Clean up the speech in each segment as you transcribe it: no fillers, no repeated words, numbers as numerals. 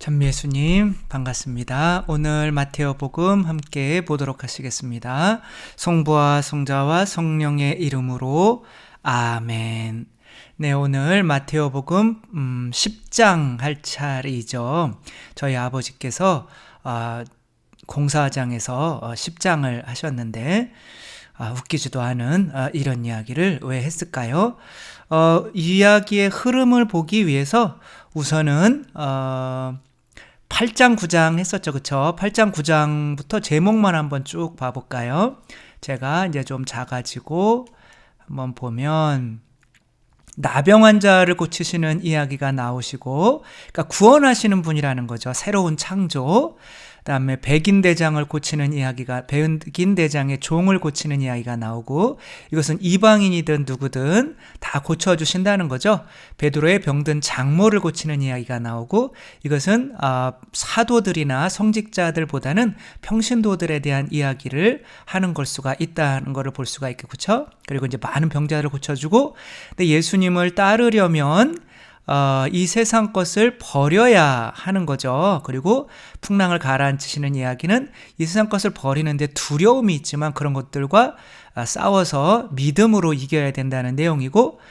전미예수님 반갑습니다. 오늘 마테오복음 함께 보도록 하시겠습니다. 성부와 성자와 성령의 이름으로 아멘. 네, 오늘 마테오복음 10장 할 차례이죠. 저희 아버지께서 공사장에서 10장을 하셨는데 웃기지도 않은 이런 이야기를 왜 했을까요? 이야기의 흐름을 보기 위해서 우선은 8장 9장 했었죠. 그쵸? 8장 9장부터 제목만 한번 쭉 봐볼까요? 제가 이제 좀 작아지고 한번 보면 나병 환자를 고치시는 이야기가 나오시고, 그러니까 구원하시는 분이라는 거죠. 새로운 창조. 그다음에 백인 대장을 고치는 이야기가, 백인 대장의 종을 고치는 이야기가 나오고, 이것은 이방인이든 누구든 다 고쳐주신다는 거죠. 베드로의 병든 장모를 고치는 이야기가 나오고, 이것은 사도들이나 성직자들보다는 평신도들에 대한 이야기를 하는 걸 수가 있다는 것을 볼 수가 있겠죠. 그렇죠? 그리고 이제 많은 병자를 고쳐주고, 근데 예수님을 따르려면 이 세상 것을 버려야 하는 거죠. 그리고 풍랑을 가라앉히시는 이야기는 이 세상 것을 버리는데 두려움이 있지만 그런 것들과 싸워서 믿음으로 이겨야 된다는 내용이고,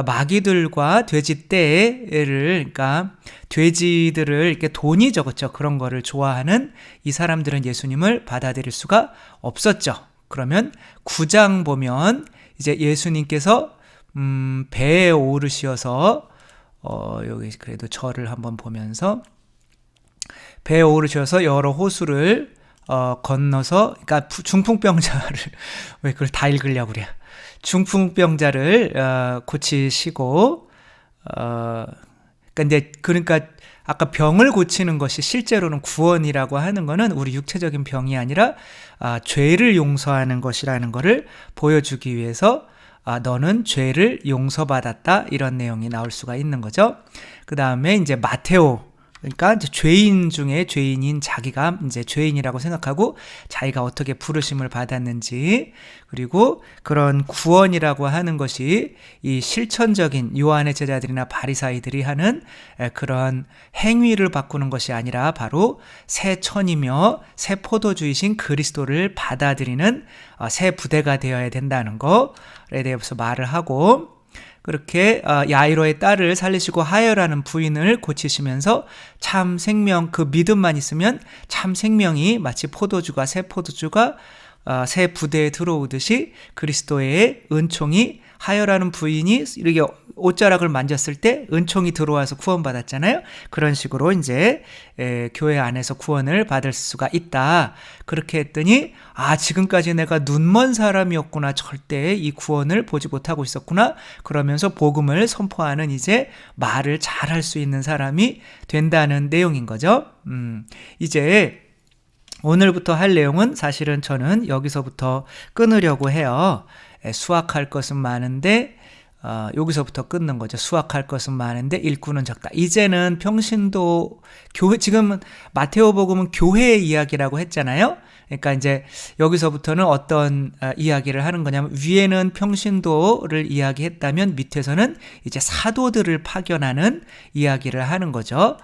마귀들과 돼지떼를, 그러니까 돼지들을 이렇게 돈이죠, 그렇죠? 그런 거를 좋아하는 이 사람들은 예수님을 받아들일 수가 없었죠. 그러면 9장 보면 이제 예수님께서 배에 오르셔서 여기 그래도 절을 한번 보면서 배에 오르셔서 여러 호수를 건너서, 그러니까 중풍병자를 왜 그걸 다 읽으려고 그래요. 중풍병자를 고치시고, 그러니까 아까 병을 고치는 것이 실제로는 구원이라고 하는 것은 우리 육체적인 병이 아니라 죄를 용서하는 것이라는 것을 보여주기 위해서 너는 죄를 용서받았다, 이런 내용이 나올 수가 있는 거죠. 그 다음에 이제 마테오, 그러니까 이제 죄인 중에 죄인인 자기가 이제 죄인이라고 생각하고 자기가 어떻게 부르심을 받았는지, 그리고 그런 구원이라고 하는 것이 이 실천적인 요한의 제자들이나 바리사이들이 하는 그런 행위를 바꾸는 것이 아니라 바로 새 천이며 새 포도주이신 그리스도를 받아들이는 새 부대가 되어야 된다는 것에 대해서 말을 하고, 그렇게 야이로의 딸을 살리시고 하여라는 부인을 고치시면서 참 생명, 그 믿음만 있으면 참 생명이 마치 포도주가, 새 포도주가 새 부대에 들어오듯이 그리스도의 은총이, 하여라는 부인이 이렇게 옷자락을 만졌을 때 은총이 들어와서 구원받았잖아요. 그런 식으로 이제 교회 안에서 구원을 받을 수가 있다. 그렇게 했더니 지금까지 내가 눈먼 사람이었구나, 절대 이 구원을 보지 못하고 있었구나, 그러면서 복음을 선포하는 이제 말을 잘할 수 있는 사람이 된다는 내용인 거죠. 이제 오늘부터 할 내용은 사실은 저는 여기서부터 끊으려고 해요. 수확할 것은 많은데 여기서부터 끊는 거죠. 수확할 것은 많은데 일꾼은 적다. 이제는 평신도 교회, 지금은 마테오복음은 교회의 이야기라고 했잖아요. 그러니까 이제 여기서부터는 어떤 이야기를 하는 거냐면, 위에는 평신도를 이야기했다면 밑에서는 이제 사도들을 파견하는 이야기를 하는 거죠.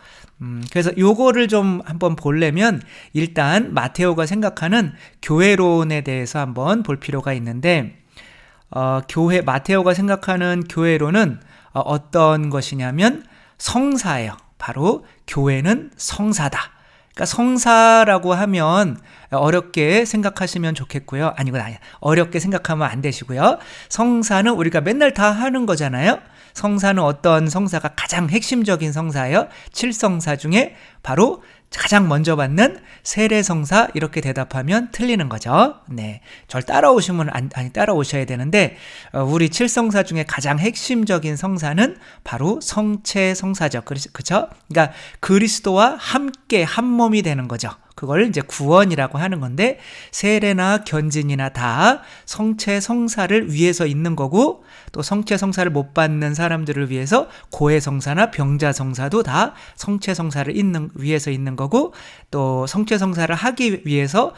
그래서 요거를 좀 한번 보려면 일단 마테오가 생각하는 교회론에 대해서 한번 볼 필요가 있는데, 마테오가 생각하는 교회론은 어떤 것이냐면 성사예요. 바로 교회는 성사다. 그러니까 성사라고 하면 어렵게 생각하시면 좋겠고요. 아니야. 어렵게 생각하면 안 되시고요. 성사는 우리가 맨날 다 하는 거잖아요. 성사는 어떤 성사가 가장 핵심적인 성사예요? 7성사 중에 바로 가장 먼저 받는 세례성사, 이렇게 대답하면 틀리는 거죠. 네, 절 따라오시면 따라오셔야 되는데, 우리 7성사 중에 가장 핵심적인 성사는 바로 성체성사죠. 그렇죠? 그러니까 그리스도와 함께 한 몸이 되는 거죠. 그걸 이제 구원이라고 하는 건데, 세례나 견진이나 다 성체성사를 위해서 있는 거고, 또 성체성사를 못 받는 사람들을 위해서 고해성사나 병자성사도 다 성체성사를 위해서 있는 거고, 또 성체성사를 하기 위해서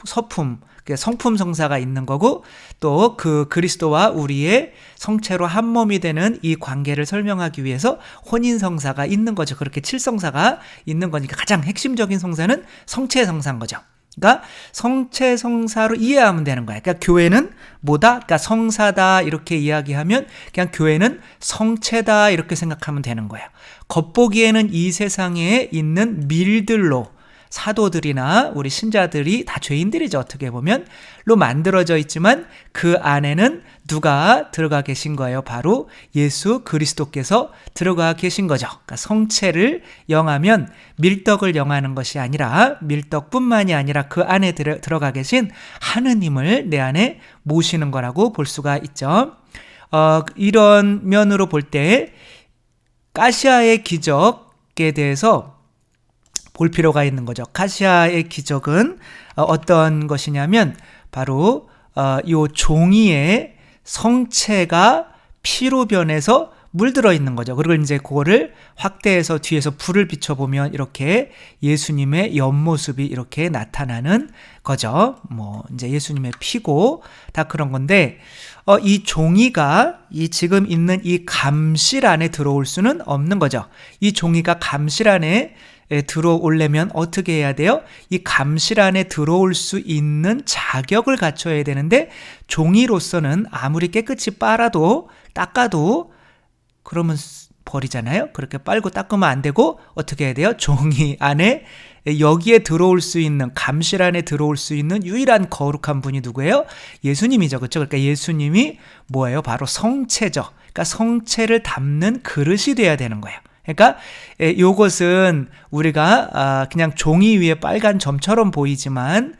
서품, 성품 성사가 있는 거고, 또 그 그리스도와 우리의 성체로 한 몸이 되는 이 관계를 설명하기 위해서 혼인 성사가 있는 거죠. 그렇게 칠성사가 있는 거니까 가장 핵심적인 성사는 성체 성사인 거죠. 그러니까 성체 성사로 이해하면 되는 거야. 그러니까 교회는 뭐다? 그러니까 성사다 이렇게 이야기하면 그냥 교회는 성체다 이렇게 생각하면 되는 거야. 겉보기에는 이 세상에 있는 밀들로, 사도들이나 우리 신자들이 다 죄인들이죠. 어떻게 보면 로 만들어져 있지만 그 안에는 누가 들어가 계신 거예요? 바로 예수 그리스도께서 들어가 계신 거죠. 그러니까 성체를 영하면 밀떡을 영하는 것이 아니라, 밀떡뿐만이 아니라 그 안에 들어가 계신 하느님을 내 안에 모시는 거라고 볼 수가 있죠. 이런 면으로 볼 때 가시아의 기적에 대해서 볼 필요가 있는 거죠. 가시아의 기적은 어떤 것이냐면 바로 이 종이에 성체가 피로 변해서 물들어 있는 거죠. 그리고 이제 그거를 확대해서 뒤에서 불을 비춰보면 이렇게 예수님의 옆모습이 이렇게 나타나는 거죠. 뭐 이제 예수님의 피고 다 그런 건데, 이 종이가 이 지금 있는 이 감실 안에 들어올 수는 없는 거죠. 이 종이가 감실 안에 들어오려면 어떻게 해야 돼요? 이 감실 안에 들어올 수 있는 자격을 갖춰야 되는데, 종이로서는 아무리 깨끗이 빨아도 닦아도 그러면 버리잖아요. 그렇게 빨고 닦으면 안 되고 어떻게 해야 돼요? 종이 안에 여기에 들어올 수 있는, 감실 안에 들어올 수 있는 유일한 거룩한 분이 누구예요? 예수님이죠. 그렇죠? 그러니까 예수님이 뭐예요? 바로 성체죠. 그러니까 성체를 담는 그릇이 돼야 되는 거예요. 그러니까 이것은 우리가 그냥 종이 위에 빨간 점처럼 보이지만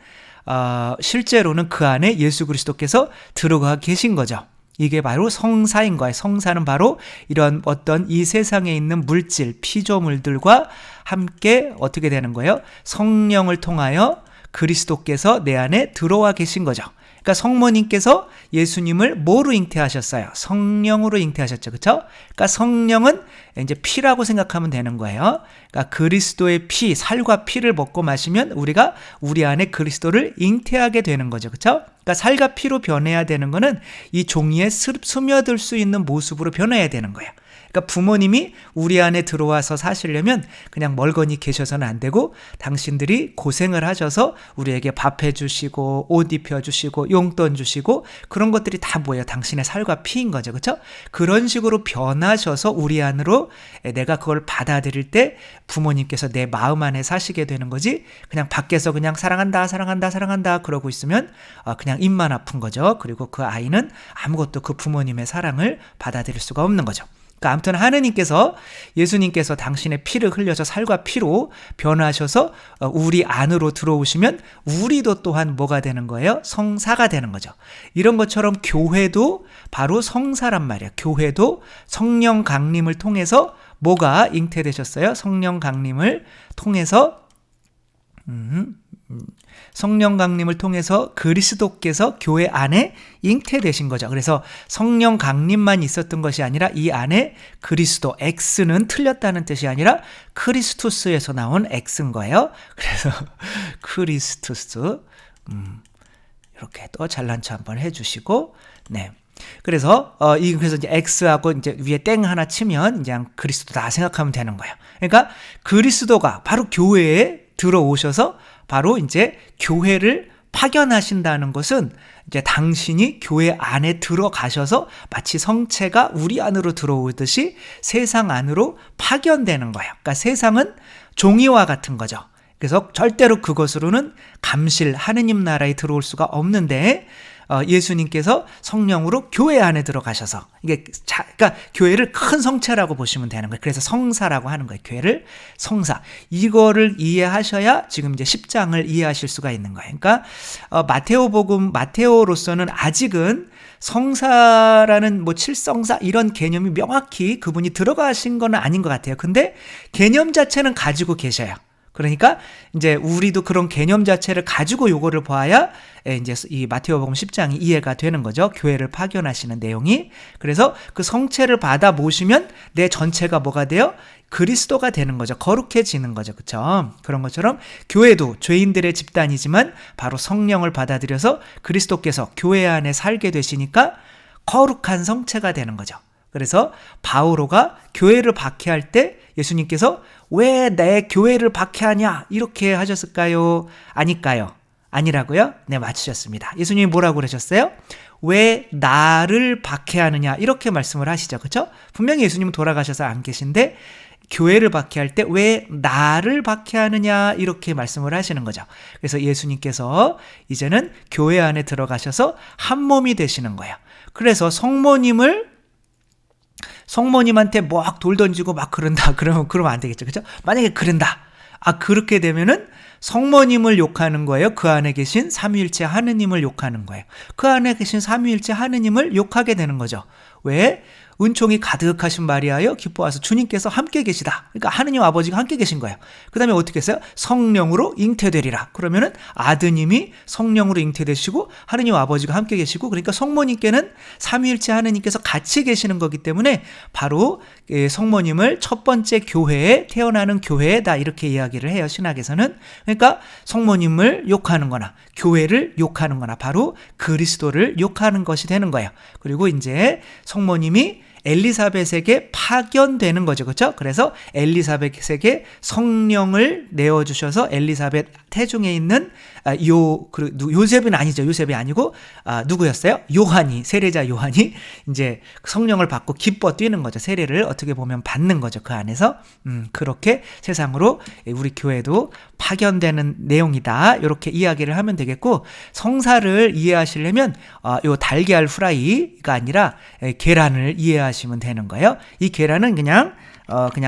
실제로는 그 안에 예수 그리스도께서 들어가 계신 거죠. 이게 바로 성사인 거예요. 성사는 바로 이런 어떤 이 세상에 있는 물질, 피조물들과 함께 어떻게 되는 거예요? 성령을 통하여 그리스도께서 내 안에 들어와 계신 거죠. 그러니까 성모님께서 예수님을 뭐로 잉태하셨어요? 성령으로 잉태하셨죠. 그렇죠? 그러니까 성령은 이제 피라고 생각하면 되는 거예요. 그러니까 그리스도의 피, 살과 피를 먹고 마시면 우리가 우리 안에 그리스도를 잉태하게 되는 거죠. 그렇죠? 그러니까 살과 피로 변해야 되는 거는 이 종이에 스며들 수 있는 모습으로 변해야 되는 거예요. 그러니까 부모님이 우리 안에 들어와서 사시려면 그냥 멀거니 계셔서는 안 되고, 당신들이 고생을 하셔서 우리에게 밥 해주시고 옷 입혀주시고 용돈 주시고 그런 것들이 다 뭐예요? 당신의 살과 피인 거죠. 그렇죠? 그런 식으로 변하셔서 우리 안으로 내가 그걸 받아들일 때 부모님께서 내 마음 안에 사시게 되는 거지, 그냥 밖에서 그냥 사랑한다 사랑한다 사랑한다 그러고 있으면 그냥 입만 아픈 거죠. 그리고 그 아이는 아무것도 그 부모님의 사랑을 받아들일 수가 없는 거죠. 그러니까 아무튼 하느님께서, 예수님께서 당신의 피를 흘려서 살과 피로 변하셔서 우리 안으로 들어오시면 우리도 또한 뭐가 되는 거예요? 성사가 되는 거죠. 이런 것처럼 교회도 바로 성사란 말이에요. 교회도 성령 강림을 통해서 뭐가 잉태되셨어요? 성령 강림을 통해서 성령 강림을 통해서 그리스도께서 교회 안에 잉태되신 거죠. 그래서 성령 강림만 있었던 것이 아니라 이 안에 그리스도, X는 틀렸다는 뜻이 아니라 크리스투스에서 나온 X인 거예요. 그래서 크리스투스, 이렇게 또 잘난 체 한번 해주시고, 네. 그래서 그래서 이제 X하고 이제 위에 땡 하나 치면 이제 그리스도다 생각하면 되는 거예요. 그러니까 그리스도가 바로 교회에 들어오셔서 바로 이제 교회를 파견하신다는 것은 이제 당신이 교회 안에 들어가셔서 마치 성체가 우리 안으로 들어오듯이 세상 안으로 파견되는 거예요. 그러니까 세상은 종이와 같은 거죠. 그래서 절대로 그것으로는 감실, 하느님 나라에 들어올 수가 없는데, 예수님께서 성령으로 교회 안에 들어가셔서, 이게 그러니까 교회를 큰 성체라고 보시면 되는 거예요. 그래서 성사라고 하는 거예요. 교회를 성사. 이거를 이해하셔야 지금 이제 10장을 이해하실 수가 있는 거예요. 그러니까 마테오로서는 아직은 성사라는 뭐 칠성사 이런 개념이 명확히 그분이 들어가신 건 아닌 것 같아요. 근데 개념 자체는 가지고 계셔요. 그러니까 이제 우리도 그런 개념 자체를 가지고 요거를 봐야 이제 이 마태복음 10장이 이해가 되는 거죠. 교회를 파견하시는 내용이. 그래서 그 성체를 받아 모시면 내 전체가 뭐가 돼요? 그리스도가 되는 거죠. 거룩해지는 거죠. 그렇죠? 그런 것처럼 교회도 죄인들의 집단이지만 바로 성령을 받아들여서 그리스도께서 교회 안에 살게 되시니까 거룩한 성체가 되는 거죠. 그래서 바오로가 교회를 박해할 때 예수님께서 왜 내 교회를 박해하냐 이렇게 하셨을까요? 아닐까요? 아니라고요? 네, 맞추셨습니다. 예수님이 뭐라고 그러셨어요? 왜 나를 박해하느냐 이렇게 말씀을 하시죠. 그렇죠? 분명히 예수님은 돌아가셔서 안 계신데 교회를 박해할 때 왜 나를 박해하느냐 이렇게 말씀을 하시는 거죠. 그래서 예수님께서 이제는 교회 안에 들어가셔서 한 몸이 되시는 거예요. 그래서 성모님한테 막 돌 던지고 막 그런다. 그러면 안 되겠죠. 그죠? 만약에 그런다. 그렇게 되면은 성모님을 욕하는 거예요. 그 안에 계신 삼위일체 하느님을 욕하는 거예요. 그 안에 계신 삼위일체 하느님을 욕하게 되는 거죠. 왜? 은총이 가득하신 마리아여 기뻐하소 주님께서 함께 계시다. 그러니까 하느님 아버지가 함께 계신 거예요. 그 다음에 어떻게 했어요? 성령으로 잉태되리라. 그러면은 아드님이 성령으로 잉태되시고 하느님 아버지가 함께 계시고 그러니까 성모님께는 삼위일체 하느님께서 같이 계시는 거기 때문에 바로 성모님을 첫 번째 교회에 태어나는 교회다 이렇게 이야기를 해요. 신학에서는. 그러니까 성모님을 욕하는 거나 교회를 욕하는 거나 바로 그리스도를 욕하는 것이 되는 거예요. 그리고 이제 성모님이 엘리사벳에게 파견되는 거죠. 그렇죠? 그래서 엘리사벳에게 성령을 내어주셔서 엘리사벳 태중에 있는 요셉은 아니죠. 요셉이 아니고 누구였어요? 요한이, 세례자 요한이 이제 성령을 받고 기뻐 뛰는 거죠. 세례를 어떻게 보면 받는 거죠. 그 안에서 그렇게 세상으로 우리 교회도 파견되는 내용이다. 이렇게 이야기를 하면 되겠고 성사를 이해하시려면 요 달걀 후라이가 아니라 계란을 이해하시면 되는 거예요. 이 계란은 그냥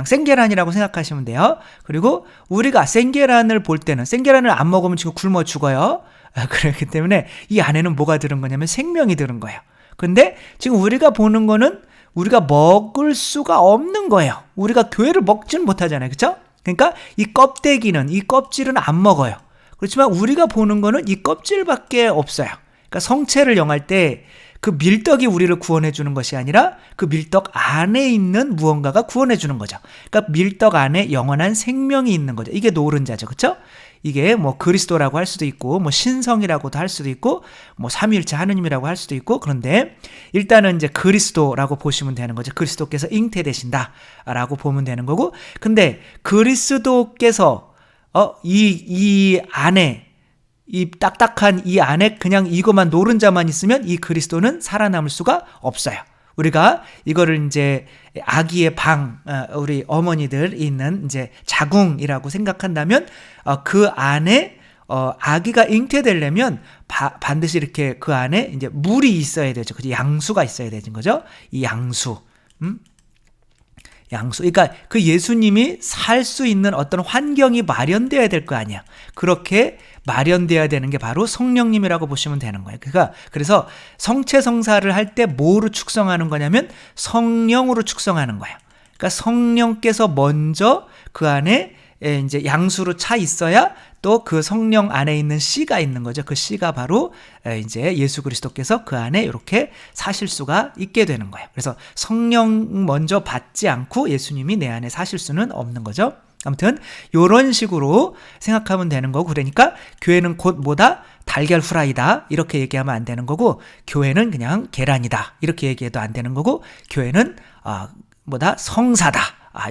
생계란이라고 생각하시면 돼요. 그리고 우리가 생계란을 볼 때는 생계란을 안 먹으면 지금 굶어 죽어요. 그렇기 때문에 이 안에는 뭐가 들은 거냐면 생명이 들은 거예요. 근데 지금 우리가 보는 거는 우리가 먹을 수가 없는 거예요. 우리가 교회를 먹지는 못하잖아요. 그렇죠? 그러니까 이 껍질은 안 먹어요. 그렇지만 우리가 보는 거는 이 껍질밖에 없어요. 그러니까 성체를 영할 때 그 밀떡이 우리를 구원해 주는 것이 아니라 그 밀떡 안에 있는 무언가가 구원해 주는 거죠. 그러니까 밀떡 안에 영원한 생명이 있는 거죠. 이게 노른자죠. 그렇죠? 이게 뭐 그리스도라고 할 수도 있고 뭐 신성이라고도 할 수도 있고 뭐 삼위일체 하느님이라고 할 수도 있고 그런데 일단은 이제 그리스도라고 보시면 되는 거죠. 그리스도께서 잉태되신다라고 보면 되는 거고 근데 그리스도께서 이 안에 이 딱딱한 이 안에 그냥 이것만 노른자만 있으면 이 그리스도는 살아남을 수가 없어요. 우리가 이거를 이제 아기의 방, 우리 어머니들 있는 이제 자궁이라고 생각한다면 그 안에 아기가 잉태되려면 반드시 이렇게 그 안에 이제 물이 있어야 되죠. 그죠? 양수가 있어야 되는 거죠. 이 양수. 그러니까 그 예수님이 살 수 있는 어떤 환경이 마련되어야 될 거 아니야. 그렇게 마련되어야 되는 게 바로 성령님이라고 보시면 되는 거예요. 그러니까 그래서 성체 성사를 할 때 뭐로 축성하는 거냐면 성령으로 축성하는 거예요. 그러니까 성령께서 먼저 그 안에 이제 양수로 차 있어야 또 그 성령 안에 있는 씨가 있는 거죠. 그 씨가 바로 이제 예수 그리스도께서 그 안에 이렇게 사실 수가 있게 되는 거예요. 그래서 성령 먼저 받지 않고 예수님이 내 안에 사실 수는 없는 거죠. 아무튼 이런 식으로 생각하면 되는 거고 그러니까 교회는 곧 뭐다? 달걀 후라이다 이렇게 얘기하면 안 되는 거고 교회는 그냥 계란이다 이렇게 얘기해도 안 되는 거고 교회는 뭐다? 성사다.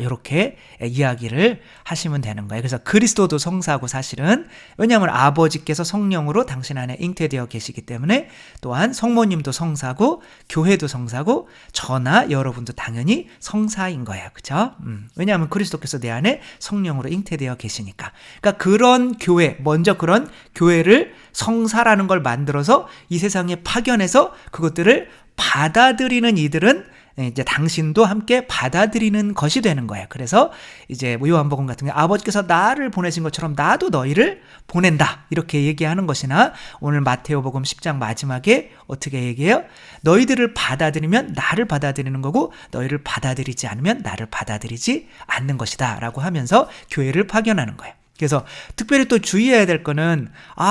이렇게 이야기를 하시면 되는 거예요. 그래서 그리스도도 성사고 사실은 왜냐하면 아버지께서 성령으로 당신 안에 잉태되어 계시기 때문에 또한 성모님도 성사고 교회도 성사고 저나 여러분도 당연히 성사인 거예요. 그렇죠? 왜냐하면 그리스도께서 내 안에 성령으로 잉태되어 계시니까. 그러니까 그런 교회, 먼저 그런 교회를 성사라는 걸 만들어서 이 세상에 파견해서 그것들을 받아들이는 이들은 이제 당신도 함께 받아들이는 것이 되는 거예요. 그래서 이제 요한복음 같은 게 아버지께서 나를 보내신 것처럼 나도 너희를 보낸다 이렇게 얘기하는 것이나 오늘 마테오복음 10장 마지막에 어떻게 얘기해요? 너희들을 받아들이면 나를 받아들이는 거고 너희를 받아들이지 않으면 나를 받아들이지 않는 것이다 라고 하면서 교회를 파견하는 거예요. 그래서 특별히 또 주의해야 될 거는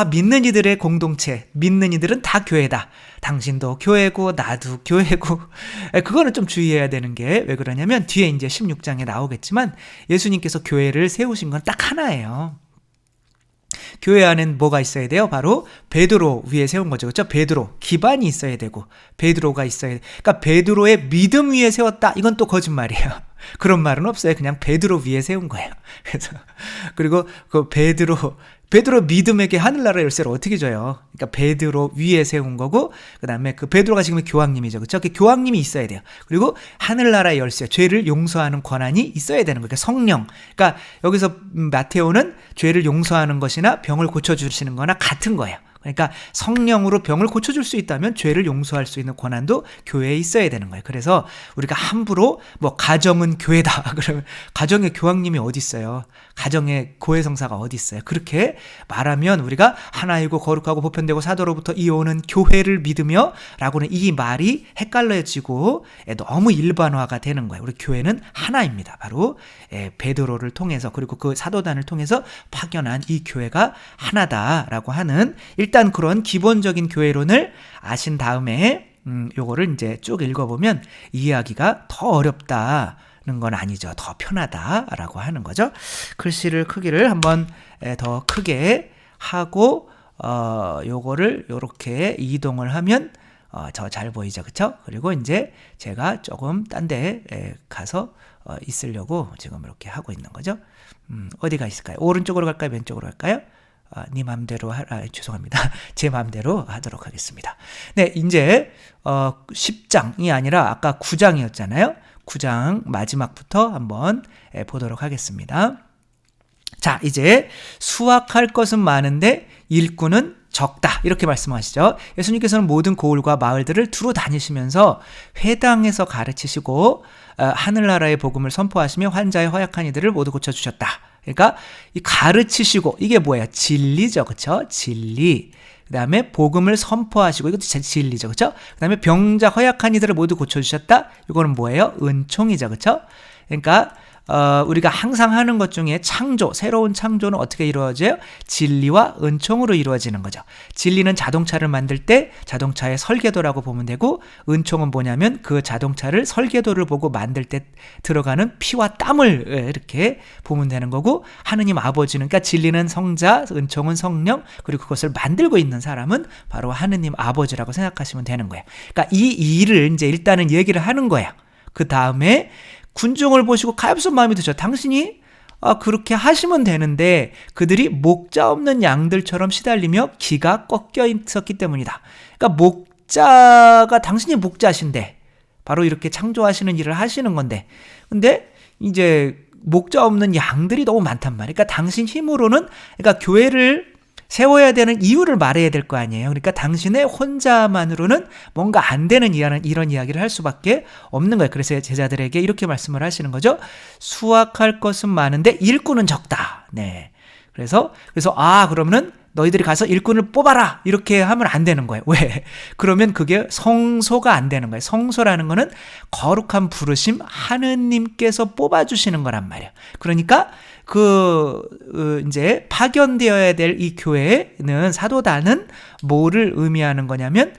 믿는 이들의 공동체, 믿는 이들은 다 교회다. 당신도 교회고 나도 교회고 그거는 좀 주의해야 되는 게 왜 그러냐면 뒤에 이제 16장에 나오겠지만 예수님께서 교회를 세우신 건 딱 하나예요. 교회 안엔 뭐가 있어야 돼요? 바로 베드로 위에 세운 거죠. 그렇죠? 베드로 기반이 있어야 되고 베드로가 있어야 돼. 그러니까 베드로의 믿음 위에 세웠다. 이건 또 거짓말이에요. 그런 말은 없어요. 그냥 베드로 위에 세운 거예요. 그래서 그리고 그 베드로 믿음에게 하늘나라 열쇠를 어떻게 줘요? 그러니까 베드로 위에 세운 거고 그다음에 그 베드로가 지금 교황님이죠. 그렇죠? 그 교황님이 있어야 돼요. 그리고 하늘나라의 열쇠, 죄를 용서하는 권한이 있어야 되는 거예요. 그러니까 성령. 그러니까 여기서 마테오는 죄를 용서하는 것이나 병을 고쳐 주시는 거나 같은 거예요. 그러니까 성령으로 병을 고쳐줄 수 있다면 죄를 용서할 수 있는 권한도 교회에 있어야 되는 거예요. 그래서 우리가 함부로 가정은 교회다. 그러면 가정에 교황님이 어디 있어요? 가정에 고해성사가 어디 있어요? 그렇게 말하면 우리가 하나이고 거룩하고 보편되고 사도로부터 이오는 교회를 믿으며 라고는 이 말이 헷갈려지고 너무 일반화가 되는 거예요. 우리 교회는 하나입니다. 바로 베드로를 통해서 그리고 그 사도단을 통해서 파견한 이 교회가 하나다라고 하는 일단 그런 기본적인 교회론을 아신 다음에 요거를 이제 쭉 읽어보면 이해하기가 더 어렵다는 건 아니죠. 더 편하다라고 하는 거죠. 글씨를 크기를 한번 더 크게 하고 요거를 요렇게 이동을 하면 저 잘 보이죠. 그쵸? 그리고 이제 제가 조금 딴 데 가서 있으려고 지금 이렇게 하고 있는 거죠. 어디가 있을까요? 오른쪽으로 갈까요? 왼쪽으로 갈까요? 네 맘대로 죄송합니다. 제 맘대로 하도록 하겠습니다. 네, 이제 10장이 아니라 아까 9장이었잖아요. 9장 마지막부터 한번 보도록 하겠습니다. 자, 이제 수확할 것은 많은데 일꾼은 적다. 이렇게 말씀하시죠. 예수님께서는 모든 고을과 마을들을 두루 다니시면서 회당에서 가르치시고 하늘나라의 복음을 선포하시며 환자의 허약한 이들을 모두 고쳐주셨다. 그러니까 이 가르치시고 이게 뭐예요? 진리죠. 그렇죠? 진리. 그다음에 복음을 선포하시고 이것도 진리죠. 그렇죠? 그다음에 병자 허약한 이들을 모두 고쳐주셨다. 이거는 뭐예요? 은총이죠. 그렇죠? 그러니까 우리가 항상 하는 것 중에 창조, 새로운 창조는 어떻게 이루어져요? 진리와 은총으로 이루어지는 거죠. 진리는 자동차를 만들 때 자동차의 설계도라고 보면 되고 은총은 뭐냐면 그 자동차를 설계도를 보고 만들 때 들어가는 피와 땀을 이렇게 보면 되는 거고 하느님 아버지는 그러니까 진리는 성자, 은총은 성령 그리고 그것을 만들고 있는 사람은 바로 하느님 아버지라고 생각하시면 되는 거예요. 그러니까 이 일을 이제 일단은 얘기를 하는 거예요. 그 다음에 군중을 보시고 가엾은 마음이 드셔. 당신이 그렇게 하시면 되는데 그들이 목자 없는 양들처럼 시달리며 기가 꺾여 있었기 때문이다. 그러니까 목자가 당신이 목자신데 바로 이렇게 창조하시는 일을 하시는 건데 근데 이제 목자 없는 양들이 너무 많단 말이에요. 그러니까 당신 힘으로는 그러니까 교회를 세워야 되는 이유를 말해야 될 거 아니에요. 그러니까 당신의 혼자만으로는 뭔가 안 되는 이런 이야기를 할 수밖에 없는 거예요. 그래서 제자들에게 이렇게 말씀을 하시는 거죠. 수확할 것은 많은데 일꾼은 적다. 네. 그래서 그러면은 너희들이 가서 일꾼을 뽑아라. 이렇게 하면 안 되는 거예요. 왜? 그러면 그게 성소가 안 되는 거예요. 성소라는 거는 거룩한 부르심 하느님께서 뽑아주시는 거란 말이에요. 그러니까 이제 파견되어야 될 이 교회는 사도단은 뭐를 의미하는 거냐면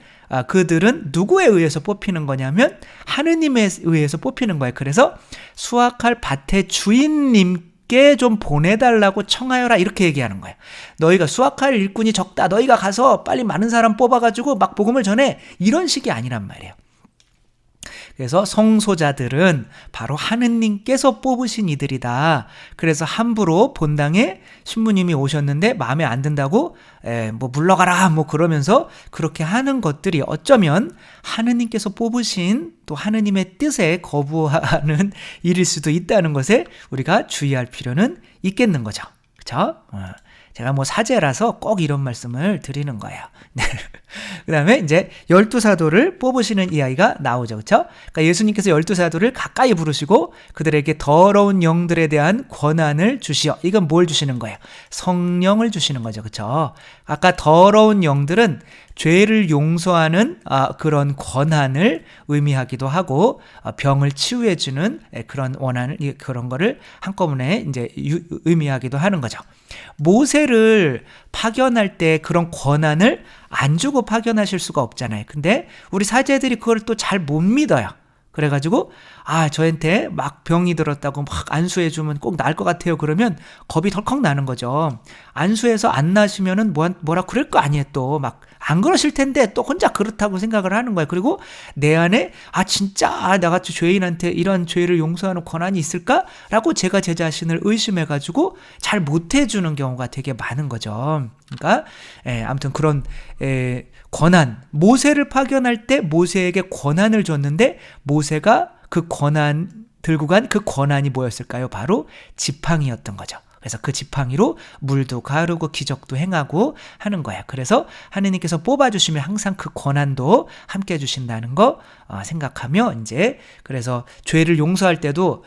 그들은 누구에 의해서 뽑히는 거냐면 하느님에 의해서 뽑히는 거예요. 그래서 수확할 밭의 주인님께 좀 보내달라고 청하여라 이렇게 얘기하는 거예요. 너희가 수확할 일꾼이 적다. 너희가 가서 빨리 많은 사람 뽑아가지고 막 복음을 전해. 이런 식이 아니란 말이에요. 그래서 성소자들은 바로 하느님께서 뽑으신 이들이다. 그래서 함부로 본당에 신부님이 오셨는데 마음에 안 든다고 물러가라 그러면서 그렇게 하는 것들이 어쩌면 하느님께서 뽑으신 또 하느님의 뜻에 거부하는 일일 수도 있다는 것에 우리가 주의할 필요는 있겠는 거죠. 그렇죠? 제가 사제라서 꼭 이런 말씀을 드리는 거예요. 그 다음에 이제 12사도를 뽑으시는 이야기가 나오죠. 그렇죠? 그러니까 예수님께서 12사도를 가까이 부르시고 그들에게 더러운 영들에 대한 권한을 주시어. 이건 뭘 주시는 거예요? 성령을 주시는 거죠. 그렇죠? 아까 더러운 영들은 죄를 용서하는 그런 권한을 의미하기도 하고 병을 치유해주는 그런 원한을 그런 거를 한꺼번에 이제 의미하기도 하는 거죠. 모세를 파견할 때 그런 권한을 안 주고 파견하실 수가 없잖아요. 근데 우리 사제들이 그걸 또 잘 못 믿어요. 그래가지고 저한테 막 병이 들었다고 막 안수해주면 꼭 나을 것 같아요. 그러면 겁이 덜컥 나는 거죠. 안수해서 안 나시면은 뭐라 그럴 거 아니에요. 또 막 안 그러실 텐데 또 혼자 그렇다고 생각을 하는 거예요. 그리고 내 안에 진짜 나같이 죄인한테 이런 죄를 용서하는 권한이 있을까라고 제가 제 자신을 의심해가지고 잘 못해주는 경우가 되게 많은 거죠. 그러니까 아무튼 그런 권한, 모세를 파견할 때 모세에게 권한을 줬는데 모세가 그 권한 들고 간 그 권한이 뭐였을까요? 바로 지팡이였던 거죠. 그래서 그 지팡이로 물도 가르고 기적도 행하고 하는 거야. 그래서 하느님께서 뽑아주시면 항상 그 권한도 함께 해주신다는 거 생각하며 이제 그래서 죄를 용서할 때도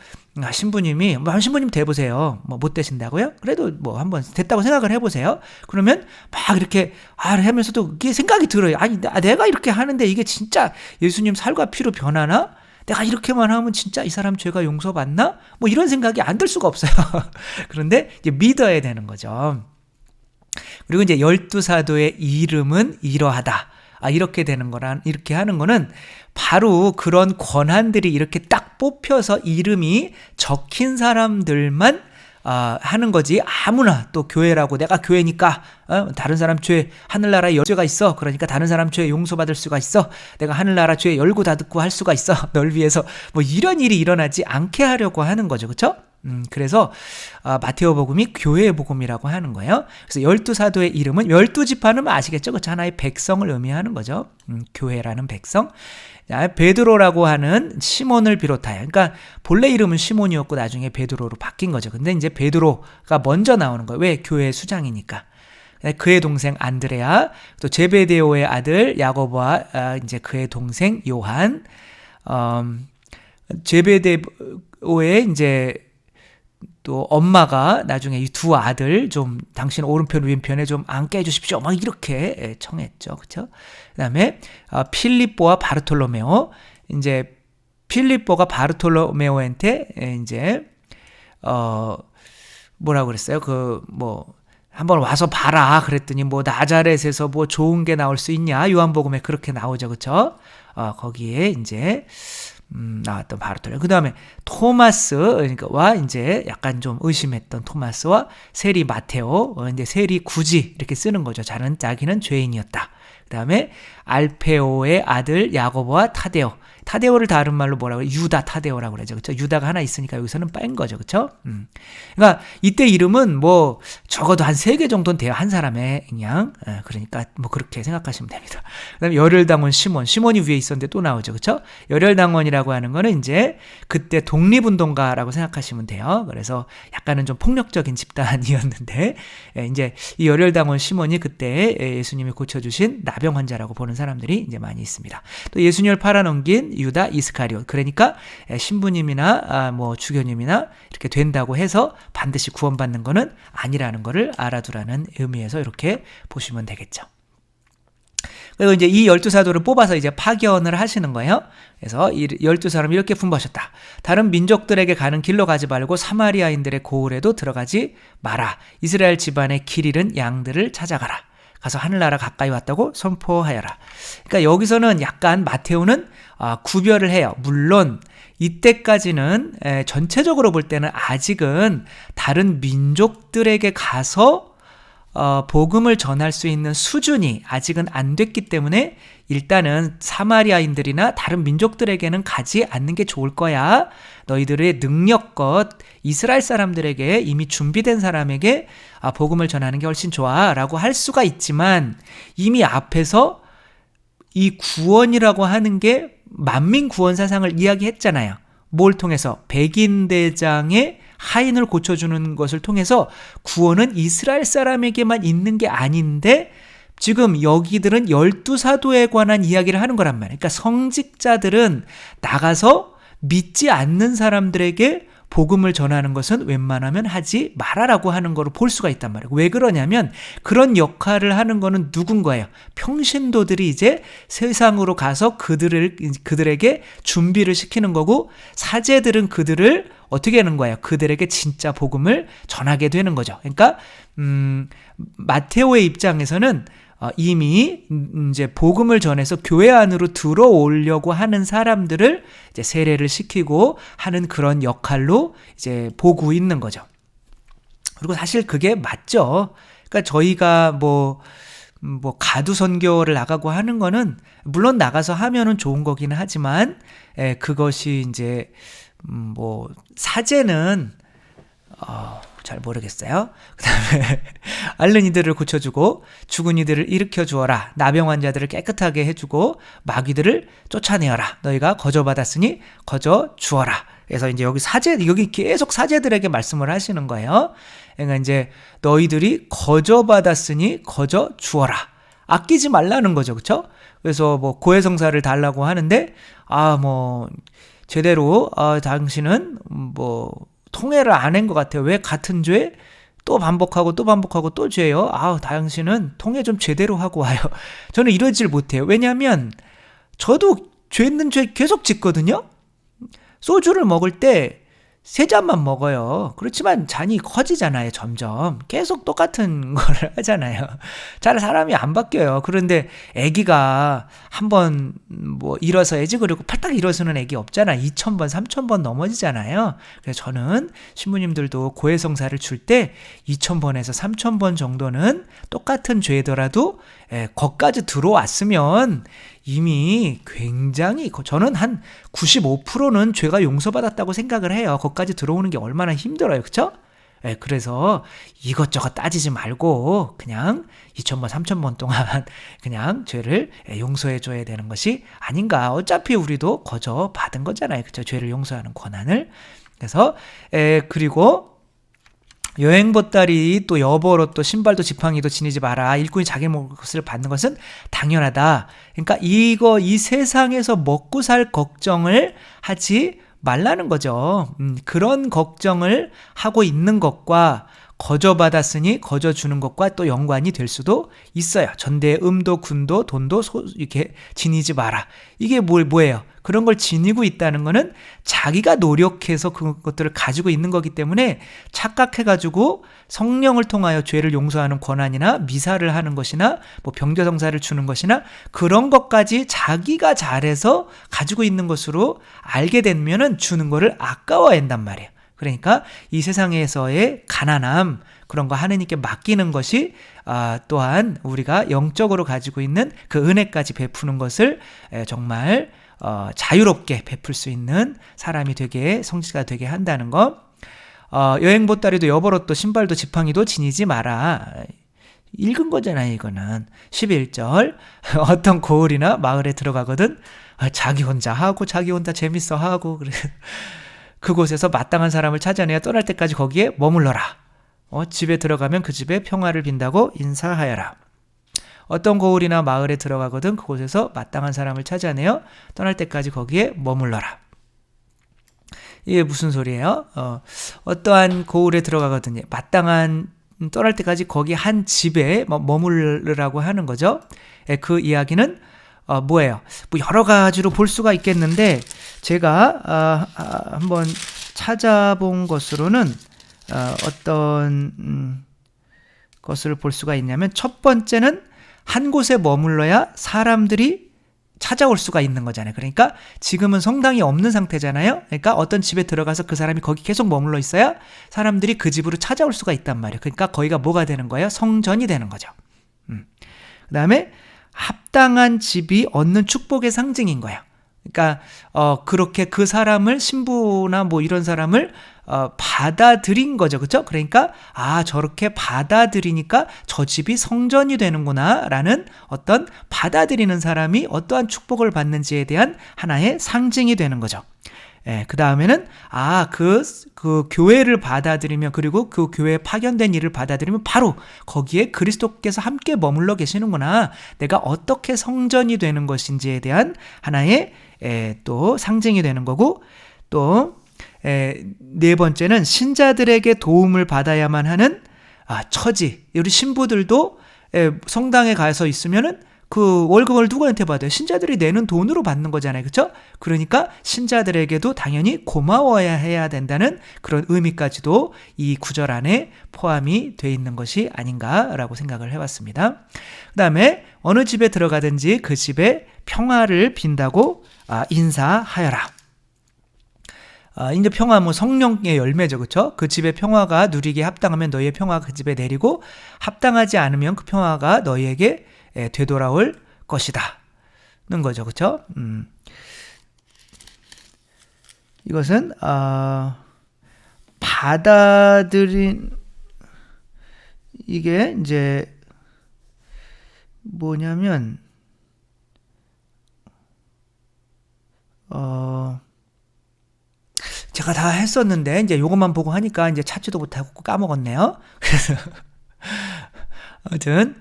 신부님이 신부님 돼보세요. 못 되신다고요? 그래도 한번 됐다고 생각을 해보세요. 그러면 막 이렇게 하면서도 이게 생각이 들어요. 내가 이렇게 하는데 이게 진짜 예수님 살과 피로 변하나? 내가 이렇게만 하면 진짜 이 사람 죄가 용서받나? 이런 생각이 안 들 수가 없어요. 그런데 이제 믿어야 되는 거죠. 그리고 이제 12사도의 이름은 이러하다. 이렇게 되는 거란, 이렇게 하는 거는 바로 그런 권한들이 이렇게 딱 뽑혀서 이름이 적힌 사람들만 하는 거지. 아무나 또 교회라고 내가 교회니까 다른 사람 죄 하늘나라에 죄가 있어. 그러니까 다른 사람 죄 용서받을 수가 있어. 내가 하늘나라 죄 열고 닫고 할 수가 있어. 널 위해서 이런 일이 일어나지 않게 하려고 하는 거죠. 그렇죠? 그래서 마테오 복음이 교회의 복음이라고 하는 거예요. 그래서 12사도의 이름은 12지파는 아시겠죠? 그렇죠? 하나의 백성을 의미하는 거죠. 교회라는 백성. 베드로라고 하는 시몬을 비롯하여, 그러니까 본래 이름은 시몬이었고 나중에 베드로로 바뀐 거죠. 근데 이제 베드로가 먼저 나오는 거예요. 왜? 교회의 수장이니까. 그의 동생 안드레아, 또 제베데오의 아들 야고보와 이제 그의 동생 요한, 제베데오의 이제 또 엄마가 나중에 이 두 아들 좀 당신 오른편 왼편에 좀 앉게 해주십시오. 막 이렇게 청했죠. 그렇죠? 그다음에 필립보와 바르톨로메오. 이제 필립보가 바르톨로메오한테 이제 뭐라고 그랬어요? 한번 와서 봐라 그랬더니 나자렛에서 좋은 게 나올 수 있냐? 요한복음에 그렇게 나오죠. 그렇죠? 거기에 이제 나왔던 바르톨레. 그 다음에 토마스와 이제 약간 좀 의심했던 토마스와 세리 마테오, 이제 세리 굳이 이렇게 쓰는 거죠. 자기는 죄인이었다. 그 다음에 알페오의 아들 야고보와 타데오. 타데오를 다른 말로 뭐라고 해요? 유다 타데오라고 그러죠. 그렇죠? 유다가 하나 있으니까 여기서는 뺀 거죠. 그렇죠? 그러니까 이때 이름은 적어도 한 3개 정도는 돼요. 한 사람의 그냥. 그러니까 그렇게 생각하시면 됩니다. 그다음에 열혈당원 시몬이 위에 있었는데 또 나오죠. 그렇죠? 열혈당원이라고 하는 거는 이제 그때 독립운동가라고 생각하시면 돼요. 그래서 약간은 좀 폭력적인 집단이었는데 이제 이 열혈당원 시몬이 그때 예수님이 고쳐주신 나병 환자라고 보는 사람들이 이제 많이 있습니다. 또 예수님을 팔아넘긴 유다 이스카리온. 그러니까 신부님이나 주교님이나 이렇게 된다고 해서 반드시 구원받는 거는 아니라는 거를 알아두라는 의미에서 이렇게 보시면 되겠죠. 그리고 이제 이 12사도를 뽑아서 이제 파견을 하시는 거예요. 그래서 이 12사람이 이렇게 분부하셨다. 다른 민족들에게 가는 길로 가지 말고 사마리아인들의 고을에도 들어가지 마라. 이스라엘 집안의 길 잃은 양들을 찾아가라. 가서 하늘나라 가까이 왔다고 선포하여라. 그러니까 여기서는 약간 마테오는 구별을 해요. 물론 이때까지는 전체적으로 볼 때는 아직은 다른 민족들에게 가서 복음을 전할 수 있는 수준이 아직은 안 됐기 때문에 일단은 사마리아인들이나 다른 민족들에게는 가지 않는 게 좋을 거야. 너희들의 능력껏 이스라엘 사람들에게 이미 준비된 사람에게 복음을 전하는 게 훨씬 좋아 라고 할 수가 있지만 이미 앞에서 이 구원이라고 하는 게 만민 구원 사상을 이야기했잖아요. 뭘 통해서? 백인대장의 하인을 고쳐주는 것을 통해서 구원은 이스라엘 사람에게만 있는 게 아닌데 지금 여기들은 12사도에 관한 이야기를 하는 거란 말이에요. 그러니까 성직자들은 나가서 믿지 않는 사람들에게 복음을 전하는 것은 웬만하면 하지 말아라고 하는 거로 볼 수가 있단 말이에요. 왜 그러냐면 그런 역할을 하는 거는 누군 거예요? 평신도들이 이제 세상으로 가서 그들에게 준비를 시키는 거고, 사제들은 그들을 어떻게 하는 거예요? 그들에게 진짜 복음을 전하게 되는 거죠. 그러니까 마테오의 입장에서는 이미 이제 복음을 전해서 교회 안으로 들어오려고 하는 사람들을 이제 세례를 시키고 하는 그런 역할로 이제 보고 있는 거죠. 그리고 사실 그게 맞죠. 그러니까 저희가 뭐 가두 선교를 나가고 하는 거는 물론 나가서 하면은 좋은 거기는 하지만, 그것이 이제 사제는 잘 모르겠어요. 그 다음에 앓는 이들을 고쳐주고 죽은 이들을 일으켜 주어라. 나병 환자들을 깨끗하게 해주고 마귀들을 쫓아내어라. 너희가 거저받았으니 거저 주어라. 그래서 이제 여기 계속 사제들에게 말씀을 하시는 거예요. 그러니까 이제 너희들이 거저받았으니 거저 주어라. 아끼지 말라는 거죠. 그렇죠? 그래서 고해성사를 달라고 하는데 제대로 당신은 통해를 안 한 것 같아요. 왜 같은 죄 또 반복하고 또 반복하고 또 죄요? 당신은 통해 좀 제대로 하고 와요. 저는 이러질 못해요. 왜냐하면 저도 죄 있는 죄 계속 짓거든요. 소주를 먹을 때 3잔만 먹어요. 그렇지만 잔이 커지잖아요. 점점 계속 똑같은 거를 하잖아요. 잘 사람이 안 바뀌어요. 그런데 아기가 한번 일어서야지, 그리고 팔딱 일어서는 아기 없잖아. 2000번 3000번 넘어지잖아요. 그래서 저는 신부님들도 고해성사를 줄 때 2000번에서 3000번 정도는 똑같은 죄더라도 거기까지 들어왔으면 이미 굉장히, 저는 한 95%는 죄가 용서받았다고 생각을 해요. 거기까지 들어오는 게 얼마나 힘들어요. 그쵸? 그래서 이것저것 따지지 말고 그냥 2000번 3000번 동안 그냥 죄를 용서해 줘야 되는 것이 아닌가. 어차피 우리도 거저 받은 거잖아요. 그쵸? 죄를 용서하는 권한을. 그래서 그리고 여행보따리 또 여보로 또 신발도 지팡이도 지니지 마라. 일꾼이 자기 먹을 것을 받는 것은 당연하다. 그러니까 이 세상에서 먹고 살 걱정을 하지 말라는 거죠. 그런 걱정을 하고 있는 것과 거저 받았으니 거저 주는 것과 또 연관이 될 수도 있어요. 전대, 음도, 군도, 돈도 이렇게 지니지 마라. 이게 뭐예요? 그런 걸 지니고 있다는 거는 자기가 노력해서 그것들을 가지고 있는 거기 때문에 착각해가지고 성령을 통하여 죄를 용서하는 권한이나 미사를 하는 것이나 병자성사를 주는 것이나 그런 것까지 자기가 잘해서 가지고 있는 것으로 알게 되면은 주는 거를 아까워한단 말이에요. 그러니까 이 세상에서의 가난함, 그런 거 하느님께 맡기는 것이 또한 우리가 영적으로 가지고 있는 그 은혜까지 베푸는 것을 정말 자유롭게 베풀 수 있는 사람이 되게, 성직자가 되게 한다는 거. 여행 보따리도 여벌옷도 신발도 지팡이도 지니지 마라. 읽은 거잖아요. 이거는 11절 어떤 고을이나 마을에 들어가거든 자기 혼자 하고 자기 혼자 재밌어 하고 그래. 그곳에서 마땅한 사람을 찾아내어 떠날 때까지 거기에 머물러라. 집에 들어가면 그 집에 평화를 빈다고 인사하여라. 어떤 고을이나 마을에 들어가거든 그곳에서 마땅한 사람을 찾아내어 떠날 때까지 거기에 머물러라. 이게 무슨 소리예요? 어떠한 고을에 들어가거든요. 마땅한 떠날 때까지 거기 한 집에 머물르라고 하는 거죠. 그 이야기는 뭐예요? 여러 가지로 볼 수가 있겠는데 제가 한번 찾아본 것으로는 어떤 것을 볼 수가 있냐면, 첫 번째는 한 곳에 머물러야 사람들이 찾아올 수가 있는 거잖아요. 그러니까 지금은 성당이 없는 상태잖아요. 그러니까 어떤 집에 들어가서 그 사람이 거기 계속 머물러 있어야 사람들이 그 집으로 찾아올 수가 있단 말이에요. 그러니까 거기가 뭐가 되는 거예요? 성전이 되는 거죠. 그 다음에 합당한 집이 얻는 축복의 상징인 거예요. 그러니까 그렇게 그 사람을, 신부나 이런 사람을 받아들인 거죠. 그렇죠? 그러니까 저렇게 받아들이니까 저 집이 성전이 되는구나 라는 어떤 받아들이는 사람이 어떠한 축복을 받는지에 대한 하나의 상징이 되는 거죠. 그 다음에는, 그 교회를 받아들이면, 그리고 그 교회에 파견된 일을 받아들이면 바로 거기에 그리스도께서 함께 머물러 계시는구나. 내가 어떻게 성전이 되는 것인지에 대한 하나의 또 상징이 되는 거고, 또, 네 번째는 신자들에게 도움을 받아야만 하는 처지. 우리 신부들도 성당에 가서 있으면은 그 월급을 누구한테 받아요? 신자들이 내는 돈으로 받는 거잖아요. 그렇죠? 그러니까 신자들에게도 당연히 고마워야 해야 된다는 그런 의미까지도 이 구절 안에 포함이 돼 있는 것이 아닌가라고 생각을 해봤습니다. 그 다음에 어느 집에 들어가든지 그 집에 평화를 빈다고 인사하여라. 이제 평화 성령의 열매죠. 그렇죠? 그 집의 평화가 누리기에 합당하면 너희의 평화가 그 집에 내리고 합당하지 않으면 그 평화가 너희에게 되돌아올 것이다. 는 거죠. 그렇죠? 이것은 받아들인 이게 이제 뭐냐면 제가 다 했었는데 이제 요것만 보고 하니까 이제 찾지도 못하고 까먹었네요. 그래서 아무튼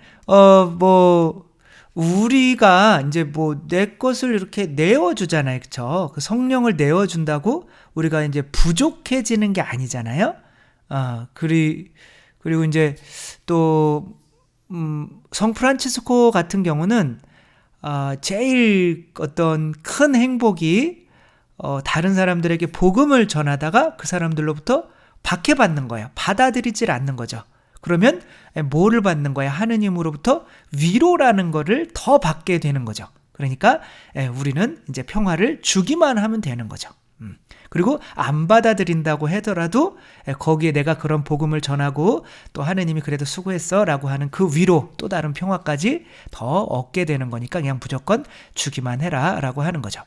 우리가 이제 내 것을 이렇게 내어주잖아요. 그쵸? 그 성령을 내어준다고 우리가 이제 부족해지는 게 아니잖아요. 그리고 이제 또, 성 프란치스코 같은 경우는, 제일 어떤 큰 행복이, 다른 사람들에게 복음을 전하다가 그 사람들로부터 박해받는 거예요. 받아들이질 않는 거죠. 그러면 뭐를 받는 거야? 하느님으로부터 위로라는 거를 더 받게 되는 거죠. 그러니까 우리는 이제 평화를 주기만 하면 되는 거죠. 그리고 안 받아들인다고 하더라도 거기에 내가 그런 복음을 전하고 또 하느님이 그래도 수고했어 라고 하는 그 위로 또 다른 평화까지 더 얻게 되는 거니까 그냥 무조건 주기만 해라 라고 하는 거죠.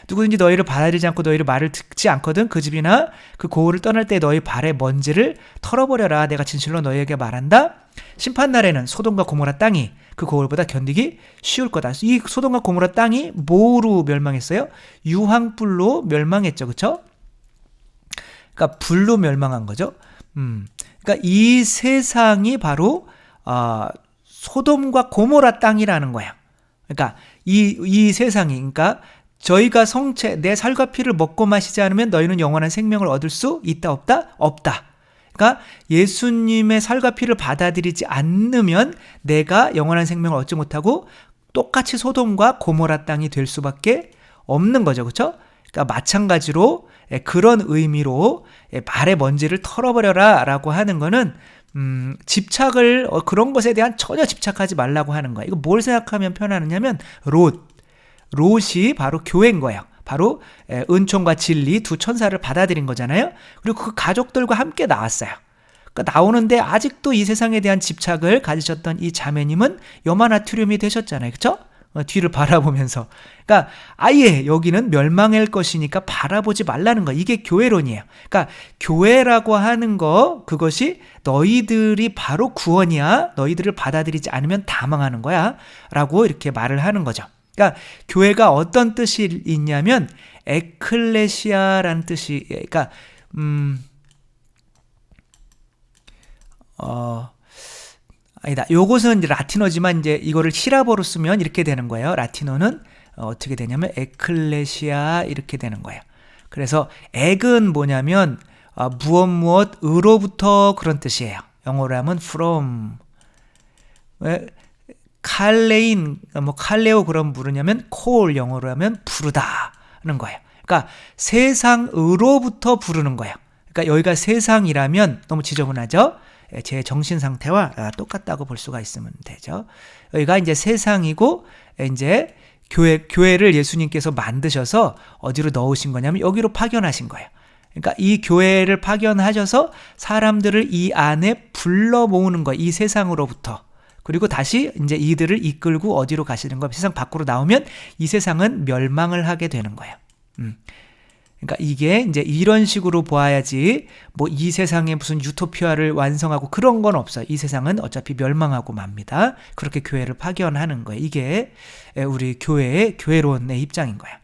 누구든지 너희를 받아들이지 않고 너희를 말을 듣지 않거든 그 집이나 그 고을을 떠날 때 너희 발의 먼지를 털어버려라. 내가 진실로 너희에게 말한다. 심판날에는 소돔과 고모라 땅이 그 고을보다 견디기 쉬울 거다. 이 소돔과 고모라 땅이 뭐로 멸망했어요? 유황불로 멸망했죠. 그렇죠? 그러니까 불로 멸망한 거죠. 그러니까 이 세상이 바로 소돔과 고모라 땅이라는 거야. 그러니까 이 세상이, 그러니까 저희가 내 살과 피를 먹고 마시지 않으면 너희는 영원한 생명을 얻을 수 있다 없다? 없다. 그러니까 예수님의 살과 피를 받아들이지 않으면 내가 영원한 생명을 얻지 못하고 똑같이 소돔과 고모라 땅이 될 수밖에 없는 거죠. 그렇죠? 그러니까 마찬가지로 그런 의미로 발의 먼지를 털어버려라 라고 하는 거는 집착을 그런 것에 대한 전혀 집착하지 말라고 하는 거야. 이거 뭘 생각하면 편하느냐면 롯이 바로 교회인 거예요. 바로 은총과 진리 두 천사를 받아들인 거잖아요. 그리고 그 가족들과 함께 나왔어요. 그러니까 나오는데 아직도 이 세상에 대한 집착을 가지셨던 이 자매님은 염화나트륨이 되셨잖아요. 그렇죠? 뒤를 바라보면서. 그러니까 아예 여기는 멸망할 것이니까 바라보지 말라는 거. 이게 교회론이에요. 그러니까 교회라고 하는 거, 그것이 너희들이 바로 구원이야. 너희들을 받아들이지 않으면 다 망하는 거야. 라고 이렇게 말을 하는 거죠. 그러니까 교회가 어떤 뜻이 있냐면 에클레시아라는 뜻이, 그러니까 아니다. 요것은 이제 라틴어지만 이제 이거를 히라보로 쓰면 이렇게 되는 거예요. 라틴어는 어떻게 되냐면 에클레시아 이렇게 되는 거예요. 그래서 액은 뭐냐면 무엇으로부터 그런 뜻이에요. 영어로 하면 from. 왜 칼레인, 칼레오 그럼 부르냐면 콜, 영어로 하면 부르다는 거예요. 그러니까 세상으로부터 부르는 거예요. 그러니까 여기가 세상이라면 너무 지저분하죠? 제 정신 상태와 똑같다고 볼 수가 있으면 되죠. 여기가 이제 세상이고 이제 교회를 예수님께서 만드셔서 어디로 넣으신 거냐면 여기로 파견하신 거예요. 그러니까 이 교회를 파견하셔서 사람들을 이 안에 불러 모으는 거예요. 이 세상으로부터. 그리고 다시 이제 이들을 이끌고 어디로 가시는 거예요. 세상 밖으로 나오면 이 세상은 멸망을 하게 되는 거예요. 그러니까 이게 이제 이런 식으로 보아야지 뭐 이 세상에 무슨 유토피아를 완성하고 그런 건 없어요. 이 세상은 어차피 멸망하고 맙니다. 그렇게 교회를 파견하는 거예요. 이게 우리 교회의 교회론의 입장인 거예요.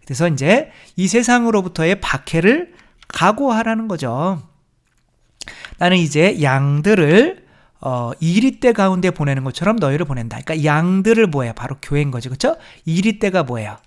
그래서 이제 이 세상으로부터의 박해를 각오하라는 거죠. 나는 이제 양들을 이리떼 가운데 보내는 것처럼 너희를 보낸다. 그러니까 양들을 뭐예요? 바로 교회인 거죠. 그렇죠? 이리떼가 뭐예요?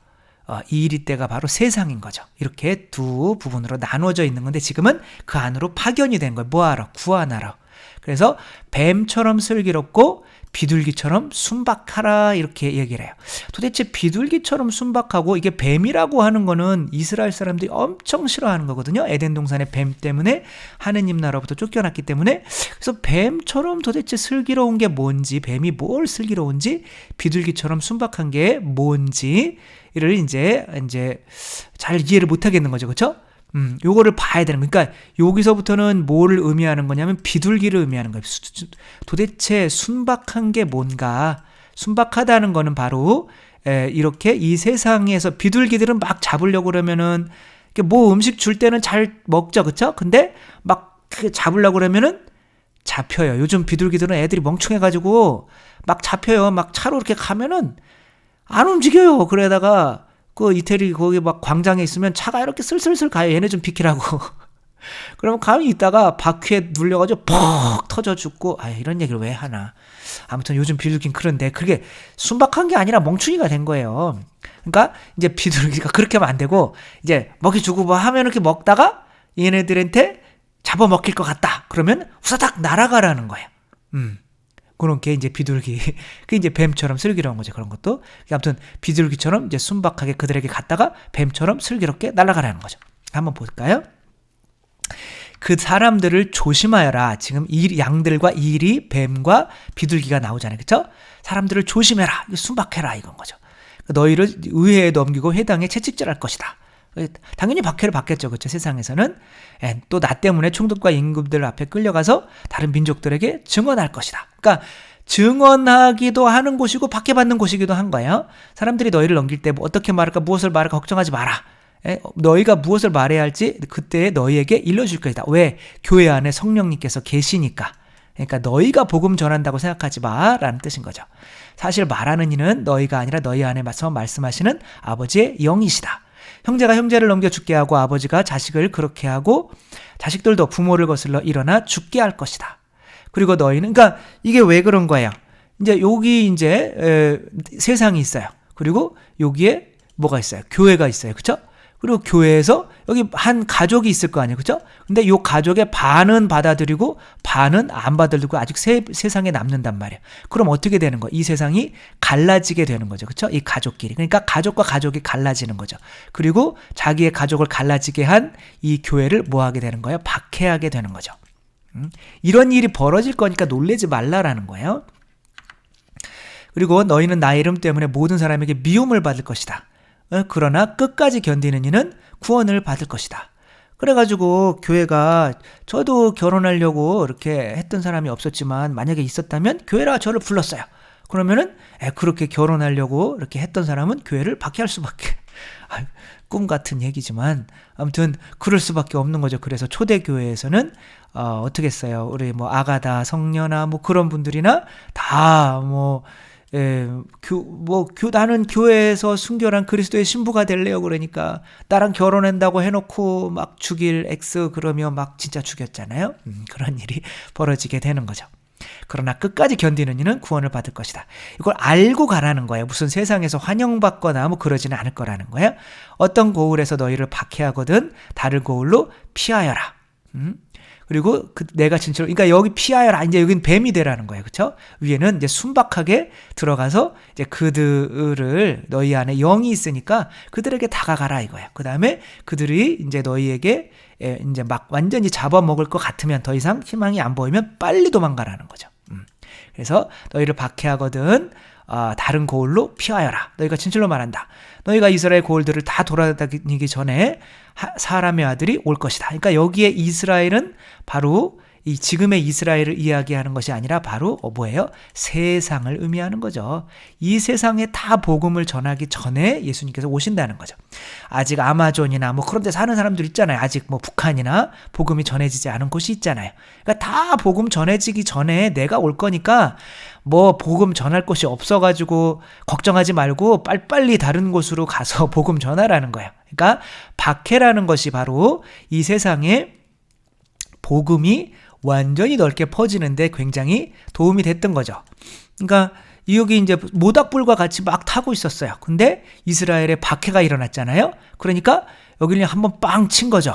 이리떼가 바로 세상인 거죠. 이렇게 두 부분으로 나눠져 있는 건데 지금은 그 안으로 파견이 된 거예요. 뭐하러? 구원하러. 그래서 뱀처럼 슬기롭고 비둘기처럼 순박하라 이렇게 얘기를 해요. 도대체 비둘기처럼 순박하고 이게 뱀이라고 하는 거는 이스라엘 사람들이 엄청 싫어하는 거거든요. 에덴 동산의 뱀 때문에 하느님 나라부터 쫓겨났기 때문에. 그래서 뱀처럼 도대체 슬기로운 게 뭔지, 뱀이 뭘 슬기로운지, 비둘기처럼 순박한 게 뭔지를 이제 잘 이해를 못 하겠는 거죠. 그렇죠? 요거를 봐야 되는 거예요. 그러니까 여기서부터는 뭐를 의미하는 거냐면 비둘기를 의미하는 거예요. 도대체 순박한 게 뭔가. 순박하다는 거는 바로 이렇게 이 세상에서 비둘기들은 막 잡으려고 그러면은 뭐 음식 줄 때는 잘 먹죠. 그쵸? 근데 막 잡으려고 그러면은 잡혀요. 요즘 비둘기들은 애들이 멍청해가지고 막 잡혀요. 막 차로 이렇게 가면은 안 움직여요. 그러다가 그 이태리 거기 막 광장에 있으면 차가 이렇게 슬슬슬 가요. 얘네 좀 비키라고. 그러면 가만히 있다가 바퀴에 눌려가지고 퍽 터져 죽고, 이런 얘기를 왜 하나. 아무튼 요즘 비둘기는 그런데 그게 순박한 게 아니라 멍충이가 된 거예요. 그러니까 이제 비둘기가 그렇게 하면 안 되고 이제 먹이 주고 뭐 하면 이렇게 먹다가 얘네들한테 잡아먹힐 것 같다. 그러면 후사닥 날아가라는 거예요. 그런 게 이제 비둘기, 그 이제 뱀처럼 슬기로운 거죠. 그런 것도. 아무튼 비둘기처럼 이제 순박하게 그들에게 갔다가 뱀처럼 슬기롭게 날아가라는 거죠. 한번 볼까요? 그 사람들을 조심하여라. 지금 양들과 이리, 뱀과 비둘기가 나오잖아요. 그렇죠? 사람들을 조심해라. 순박해라 이건 거죠. 너희를 의회에 넘기고 회당에 채찍질할 것이다. 당연히 박해를 받겠죠. 그렇죠? 세상에서는. 또 나 때문에 총독과 임금들 앞에 끌려가서 다른 민족들에게 증언할 것이다. 그러니까 증언하기도 하는 곳이고 박해받는 곳이기도 한 거예요. 사람들이 너희를 넘길 때 뭐 어떻게 말할까 무엇을 말할까 걱정하지 마라. 너희가 무엇을 말해야 할지 그때 너희에게 일러줄 것이다. 왜? 교회 안에 성령님께서 계시니까. 그러니까 너희가 복음 전한다고 생각하지 마라는 뜻인 거죠. 사실 말하는 이는 너희가 아니라 너희 안에서 말씀하시는 아버지의 영이시다. 형제가 형제를 넘겨 죽게 하고 아버지가 자식을 그렇게 하고 자식들도 부모를 거슬러 일어나 죽게 할 것이다. 그리고 너희는, 그러니까 이게 왜 그런 거예요? 이제 여기 이제 세상이 있어요. 그리고 여기에 뭐가 있어요? 교회가 있어요. 그렇죠? 그리고 교회에서 여기 한 가족이 있을 거 아니에요. 그렇죠? 근데 이 가족의 반은 받아들이고 반은 안 받아들이고 아직 세상에 남는단 말이에요. 그럼 어떻게 되는 거예요? 이 세상이 갈라지게 되는 거죠. 그렇죠? 이 가족끼리. 그러니까 가족과 가족이 갈라지는 거죠. 그리고 자기의 가족을 갈라지게 한 이 교회를 뭐 하게 되는 거예요? 박해하게 되는 거죠. 이런 일이 벌어질 거니까 놀라지 말라라는 거예요. 그리고 너희는 나의 이름 때문에 모든 사람에게 미움을 받을 것이다. 그러나 끝까지 견디는 이는 구원을 받을 것이다. 그래가지고 교회가, 저도 결혼하려고 이렇게 했던 사람이 없었지만 만약에 있었다면 교회라 저를 불렀어요. 그러면은 그렇게 결혼하려고 이렇게 했던 사람은 교회를 박해할 수밖에. 꿈 같은 얘기지만 아무튼 그럴 수밖에 없는 거죠. 그래서 초대교회에서는 어떻게 했어요? 우리 뭐 아가다 성녀나 뭐 그런 분들이나 다 나는 교회에서 순결한 그리스도의 신부가 될래요. 그러니까 나랑 결혼한다고 해놓고 막 죽일 X 그러면 막 진짜 죽였잖아요. 그런 일이 벌어지게 되는 거죠. 그러나 끝까지 견디는 이는 구원을 받을 것이다. 이걸 알고 가라는 거예요. 무슨 세상에서 환영받거나 뭐 그러지는 않을 거라는 거예요. 어떤 고울에서 너희를 박해하거든 다른 고울로 피하여라. 그리고 내가 진짜로, 그러니까 여기 피하여라. 이제 여기는 뱀이 되라는 거예요. 그렇죠? 위에는 이제 순박하게 들어가서 이제 그들을, 너희 안에 영이 있으니까 그들에게 다가가라 이거예요. 그다음에 그들이 이제 너희에게 이제 막 완전히 잡아먹을 것 같으면, 더 이상 희망이 안 보이면 빨리 도망가라는 거죠. 그래서 너희를 박해하거든 다른 고울로 피하여라. 너희가 진실로 말한다. 너희가 이스라엘 고울들을 다 돌아다니기 전에 사람의 아들이 올 것이다. 그러니까 여기에 이스라엘은 바로 이 지금의 이스라엘을 이야기하는 것이 아니라 바로 뭐예요? 세상을 의미하는 거죠. 이 세상에 다 복음을 전하기 전에 예수님께서 오신다는 거죠. 아직 아마존이나 뭐 그런 데 사는 사람들 있잖아요. 아직 뭐 북한이나 복음이 전해지지 않은 곳이 있잖아요. 그러니까 다 복음 전해지기 전에 내가 올 거니까 뭐 복음 전할 곳이 없어가지고 걱정하지 말고 빨리빨리 다른 곳으로 가서 복음 전하라는 거예요. 그러니까 박해라는 것이 바로 이 세상에 복음이 완전히 넓게 퍼지는데 굉장히 도움이 됐던 거죠. 그러니까 여기 이제 모닥불과 같이 막 타고 있었어요. 근데 이스라엘에 박해가 일어났잖아요. 그러니까 여기를 한번 빵 친 거죠.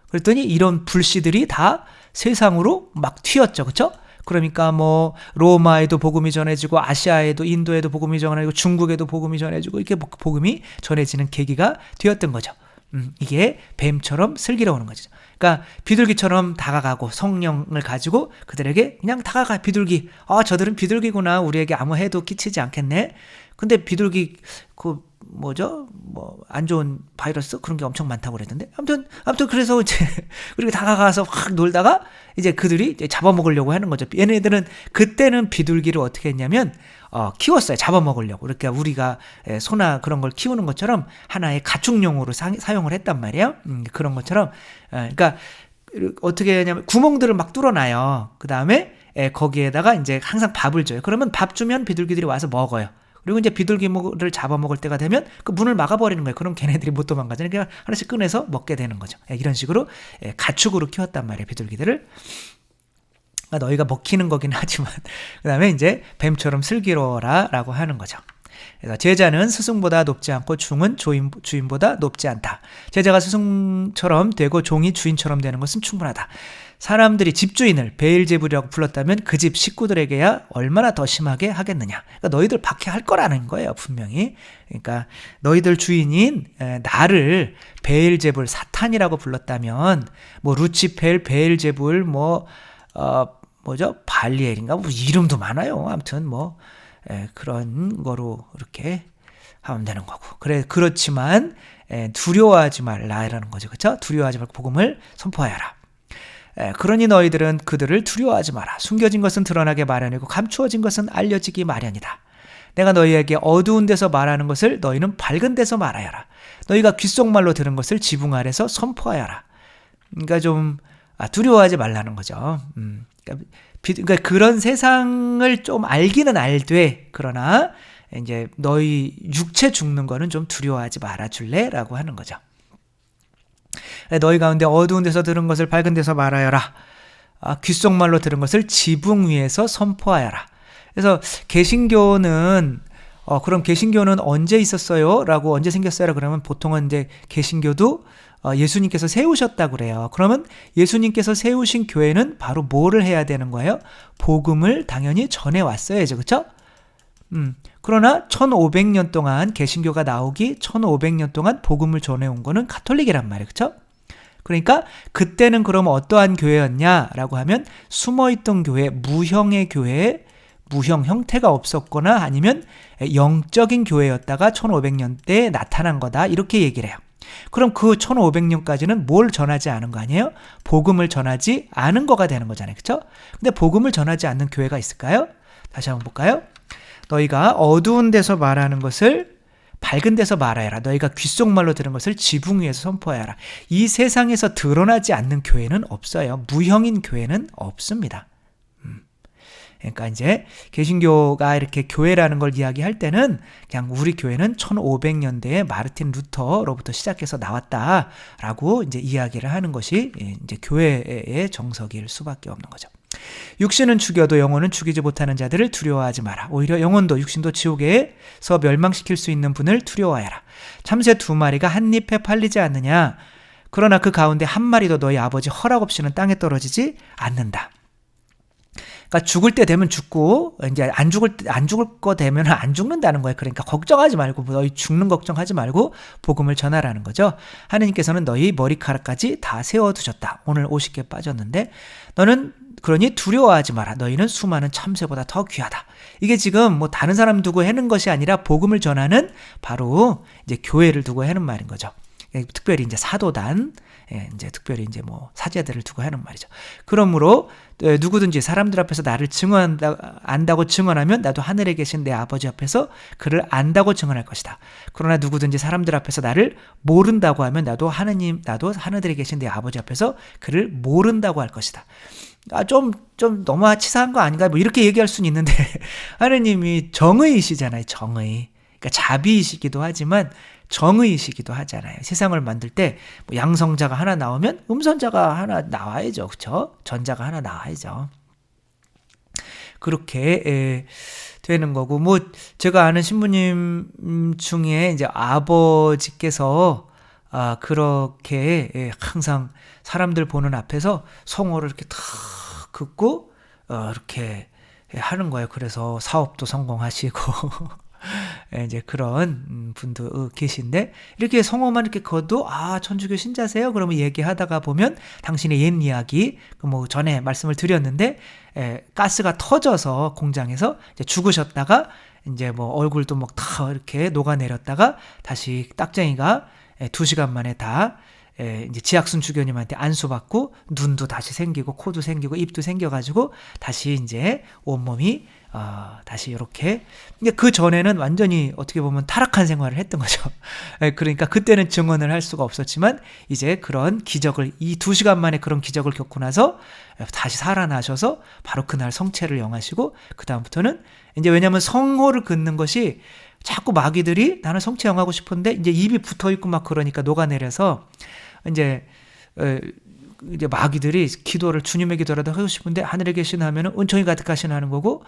그랬더니 이런 불씨들이 다 세상으로 막 튀었죠. 그렇죠? 그러니까 뭐 로마에도 복음이 전해지고 아시아에도 인도에도 복음이 전해지고 중국에도 복음이 전해지고 이렇게 복음이 전해지는 계기가 되었던 거죠. 이게 뱀처럼 슬기로우는 거죠. 그러니까 비둘기처럼 다가가고 성령을 가지고 그들에게 그냥 다가가 비둘기. 저들은 비둘기구나. 우리에게 아무 해도 끼치지 않겠네. 근데 비둘기 그 뭐죠? 뭐 안 좋은 바이러스 그런 게 엄청 많다고 그랬는데 아무튼 그래서 이제 그렇게 다가가서 확 놀다가 이제 그들이 이제 잡아먹으려고 하는 거죠. 얘네들은 그때는 비둘기를 어떻게 했냐면 키웠어요. 잡아먹으려고. 그러니까 우리가 소나 그런 걸 키우는 것처럼 하나의 가축용으로 사용을 했단 말이에요. 그런 것처럼 그러니까 어떻게 하냐면 구멍들을 막 뚫어놔요. 그 다음에 거기에다가 이제 항상 밥을 줘요. 그러면 밥 주면 비둘기들이 와서 먹어요. 그리고 이제 비둘기를 잡아먹을 때가 되면 그 문을 막아버리는 거예요. 그럼 걔네들이 못 도망가잖아요. 그러니까 하나씩 꺼내서 먹게 되는 거죠. 이런 식으로 가축으로 키웠단 말이에요. 비둘기들을. 너희가 먹히는 거긴 하지만 그 다음에 이제 뱀처럼 슬기로워라 라고 하는 거죠. 그래서 제자는 스승보다 높지 않고 종은 주인보다 높지 않다. 제자가 스승처럼 되고 종이 주인처럼 되는 것은 충분하다. 사람들이 집주인을 베엘제불이라고 불렀다면 그 집 식구들에게야 얼마나 더 심하게 하겠느냐. 그러니까 너희들 박해할 거라는 거예요, 분명히. 그러니까 너희들 주인인 나를 베엘제불 사탄이라고 불렀다면 뭐 루치펠, 베엘제불 뭐죠? 발리엘인가? 뭐 이름도 많아요. 아무튼 뭐 그런 거로 이렇게 하면 되는 거고. 그렇지만 두려워하지 말라라는 거죠. 그렇죠? 두려워하지 말고 복음을 선포하여라. 그러니 너희들은 그들을 두려워하지 마라. 숨겨진 것은 드러나게 마련이고 감추어진 것은 알려지기 마련이다. 내가 너희에게 어두운 데서 말하는 것을 너희는 밝은 데서 말하여라. 너희가 귓속말로 들은 것을 지붕 아래서 선포하여라. 그러니까 좀 두려워하지 말라는 거죠. 그러니까 그런 세상을 좀 알기는 알되 그러나 이제 너희 육체 죽는 거는 좀 두려워하지 말아줄래? 라고 하는 거죠. 너희 가운데 어두운 데서 들은 것을 밝은 데서 말하여라. 귓속말로 들은 것을 지붕 위에서 선포하여라. 그래서 개신교는 그럼 개신교는 언제 있었어요? 라고 언제 생겼어요? 그러면 보통은 이제 개신교도 예수님께서 세우셨다고 그래요. 그러면 예수님께서 세우신 교회는 바로 뭐를 해야 되는 거예요? 복음을 당연히 전해왔어야죠. 그렇죠? 그러나 1500년 동안 개신교가 나오기 1500년 동안 복음을 전해온 거는 가톨릭이란 말이에요. 그렇죠? 그러니까 그때는 그럼 어떠한 교회였냐라고 하면 숨어있던 교회, 무형의 교회, 무형 형태가 없었거나 아니면 영적인 교회였다가 1500년대에 나타난 거다 이렇게 얘기를 해요. 그럼 그 1500년까지는 뭘 전하지 않은 거 아니에요? 복음을 전하지 않은 거가 되는 거잖아요. 그렇죠? 근데 복음을 전하지 않는 교회가 있을까요? 다시 한번 볼까요? 너희가 어두운 데서 말하는 것을 밝은 데서 말하여라. 너희가 귓속말로 들은 것을 지붕 위에서 선포하여라. 이 세상에서 드러나지 않는 교회는 없어요. 무형인 교회는 없습니다. 그러니까 이제 개신교가 이렇게 교회라는 걸 이야기할 때는 그냥 우리 교회는 1500년대에 마르틴 루터로부터 시작해서 나왔다라고 이제 이야기를 하는 것이 이제 교회의 정석일 수밖에 없는 거죠. 육신은 죽여도 영혼은 죽이지 못하는 자들을 두려워하지 마라. 오히려 영혼도 육신도 지옥에서 멸망시킬 수 있는 분을 두려워하여라. 참새 2마리가 한 잎에 팔리지 않느냐. 그러나 그 가운데 한 마리도 너희 아버지 허락 없이는 땅에 떨어지지 않는다. 그러니까 죽을 때 되면 죽고 이제 안 죽을 거 되면 안 죽는다는 거예요. 그러니까 걱정하지 말고 너희 죽는 걱정하지 말고 복음을 전하라는 거죠. 하느님께서는 너희 머리카락까지 다 세워두셨다. 오늘 50개 빠졌는데 너는 그러니 두려워하지 마라. 너희는 수많은 참새보다 더 귀하다. 이게 지금 뭐 다른 사람 두고 하는 것이 아니라 복음을 전하는 바로 이제 교회를 두고 하는 말인 거죠. 특별히 이제 사도단 예, 이제 특별히 이제 뭐 사제들을 두고 하는 말이죠. 그러므로 누구든지 사람들 앞에서 나를 안다고 증언하면 나도 하늘에 계신 내 아버지 앞에서 그를 안다고 증언할 것이다. 그러나 누구든지 사람들 앞에서 나를 모른다고 하면 나도 하늘에 계신 내 아버지 앞에서 그를 모른다고 할 것이다. 좀 너무 치사한 거 아닌가? 뭐 이렇게 얘기할 수는 있는데 하느님이 정의이시잖아요. 정의. 그러니까 자비이시기도 하지만 정의이시기도 하잖아요. 세상을 만들 때 뭐 양성자가 하나 나오면 음선자가 하나 나와야죠. 그렇죠? 전자가 하나 나와야죠. 그렇게 되는 거고, 뭐 제가 아는 신부님 중에 이제 아버지께서 그렇게 항상 사람들 보는 앞에서 성호를 이렇게 탁 긋고 이렇게 하는 거예요. 그래서 사업도 성공하시고 이제 그런 분도 계신데, 이렇게 성호만 이렇게 걷도 천주교 신자세요? 그러면 얘기하다가 보면 당신의 옛 이야기, 뭐 전에 말씀을 드렸는데 가스가 터져서 공장에서 이제 죽으셨다가 이제 뭐 얼굴도 막 다 이렇게 녹아내렸다가 다시 딱쟁이가 2시간 만에 다 이제 지학순 주교님한테 안수받고 눈도 다시 생기고 코도 생기고 입도 생겨가지고 다시 이제 온몸이 다시 이렇게. 그 전에는 완전히 어떻게 보면 타락한 생활을 했던 거죠. 그러니까 그때는 증언을 할 수가 없었지만 이제 그런 기적을, 이 2시간 만에 그런 기적을 겪고 나서 다시 살아나셔서 바로 그날 성체를 영하시고, 그 다음부터는 이제, 왜냐하면 성호를 긋는 것이 자꾸 마귀들이 나는 성체 영하고 싶은데 이제 입이 붙어 있고 막 그러니까 녹아내려서 이제 마귀들이 기도를, 주님의 기도라도 하고 싶은데 하늘에 계신 하면은 은총이 가득하신 하는 거고,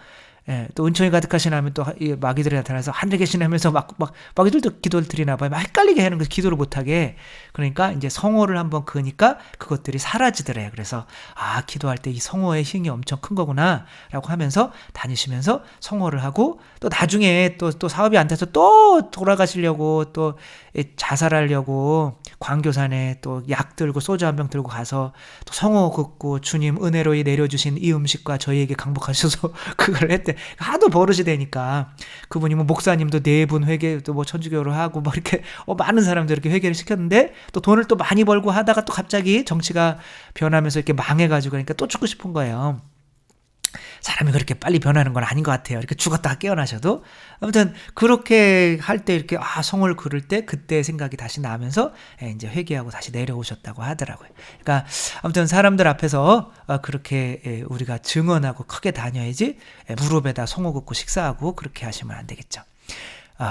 또 은총이 가득하신 하면 또 마귀들이 나타나서 하늘에 계신 하면서 막 마귀들도 기도를 드리나 봐요. 막 헷갈리게 하는 거예요. 기도를 못하게. 그러니까 이제 성호를 한번 그으니까 그것들이 사라지더래요. 그래서 기도할 때 이 성호의 힘이 엄청 큰 거구나 라고 하면서 다니시면서 성호를 하고, 또 나중에 또 사업이 안 돼서 또 돌아가시려고 또 자살하려고 광교산에 또 약 들고 소주 한 병 들고 가서 또 성호 긋고 주님 은혜로 내려주신 이 음식과 저희에게 강복하셔서 그걸 했대. 하도 버릇이 되니까 그분이 뭐 목사님도 4분 회개도 뭐 천주교로 하고 뭐 이렇게 많은 사람들 이렇게 회개를 시켰는데, 또 돈을 또 많이 벌고 하다가 또 갑자기 정치가 변하면서 이렇게 망해가지고 그러니까 또 죽고 싶은 거예요. 사람이 그렇게 빨리 변하는 건 아닌 것 같아요. 이렇게 죽었다가 깨어나셔도. 아무튼 그렇게 할 때 이렇게 성을 그릴 때 그때 생각이 다시 나면서 이제 회개하고 다시 내려오셨다고 하더라고요. 그러니까 아무튼 사람들 앞에서 그렇게 우리가 증언하고 크게 다녀야지 무릎에다 성호 긋고 식사하고 그렇게 하시면 안 되겠죠.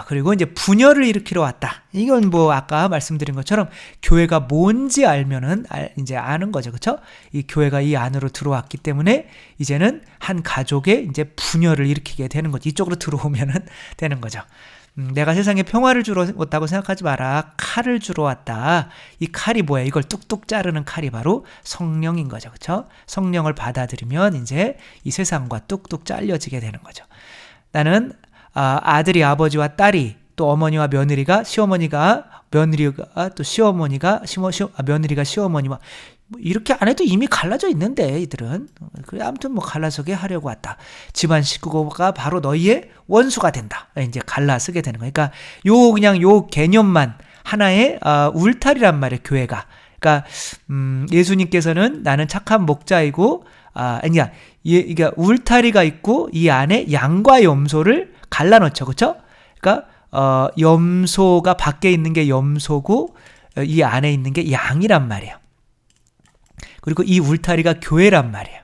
그리고 이제 분열을 일으키러 왔다. 이건 뭐 아까 말씀드린 것처럼 교회가 뭔지 알면은 이제 아는 거죠. 그렇죠? 이 교회가 이 안으로 들어왔기 때문에 이제는 한 가족의 이제 분열을 일으키게 되는 거죠. 이쪽으로 들어오면은 되는 거죠. 내가 세상에 평화를 주러 왔다고 생각하지 마라. 칼을 주러 왔다. 이 칼이 뭐야? 이걸 뚝뚝 자르는 칼이 바로 성령인 거죠. 그렇죠? 성령을 받아들이면 이제 이 세상과 뚝뚝 잘려지게 되는 거죠. 나는 아들이 아버지와 딸이, 또 어머니와 며느리가, 며느리가 또 시어머니가, 며느리가 시어머니와, 뭐 이렇게 안 해도 이미 갈라져 있는데 이들은. 그래, 아무튼 뭐 갈라서게 하려고 왔다. 집안 식구가 바로 너희의 원수가 된다. 이제 갈라 쓰게 되는 거니까 그냥 요 개념만 하나의 울타리란 말이에요. 교회가. 그러니까 예수님께서는 나는 착한 목자이고, 그러니까 울타리가 있고 이 안에 양과 염소를 갈라놓죠. 그렇죠? 그러니까 염소가 밖에 있는 게 염소고 이 안에 있는 게 양이란 말이에요. 그리고 이 울타리가 교회란 말이에요.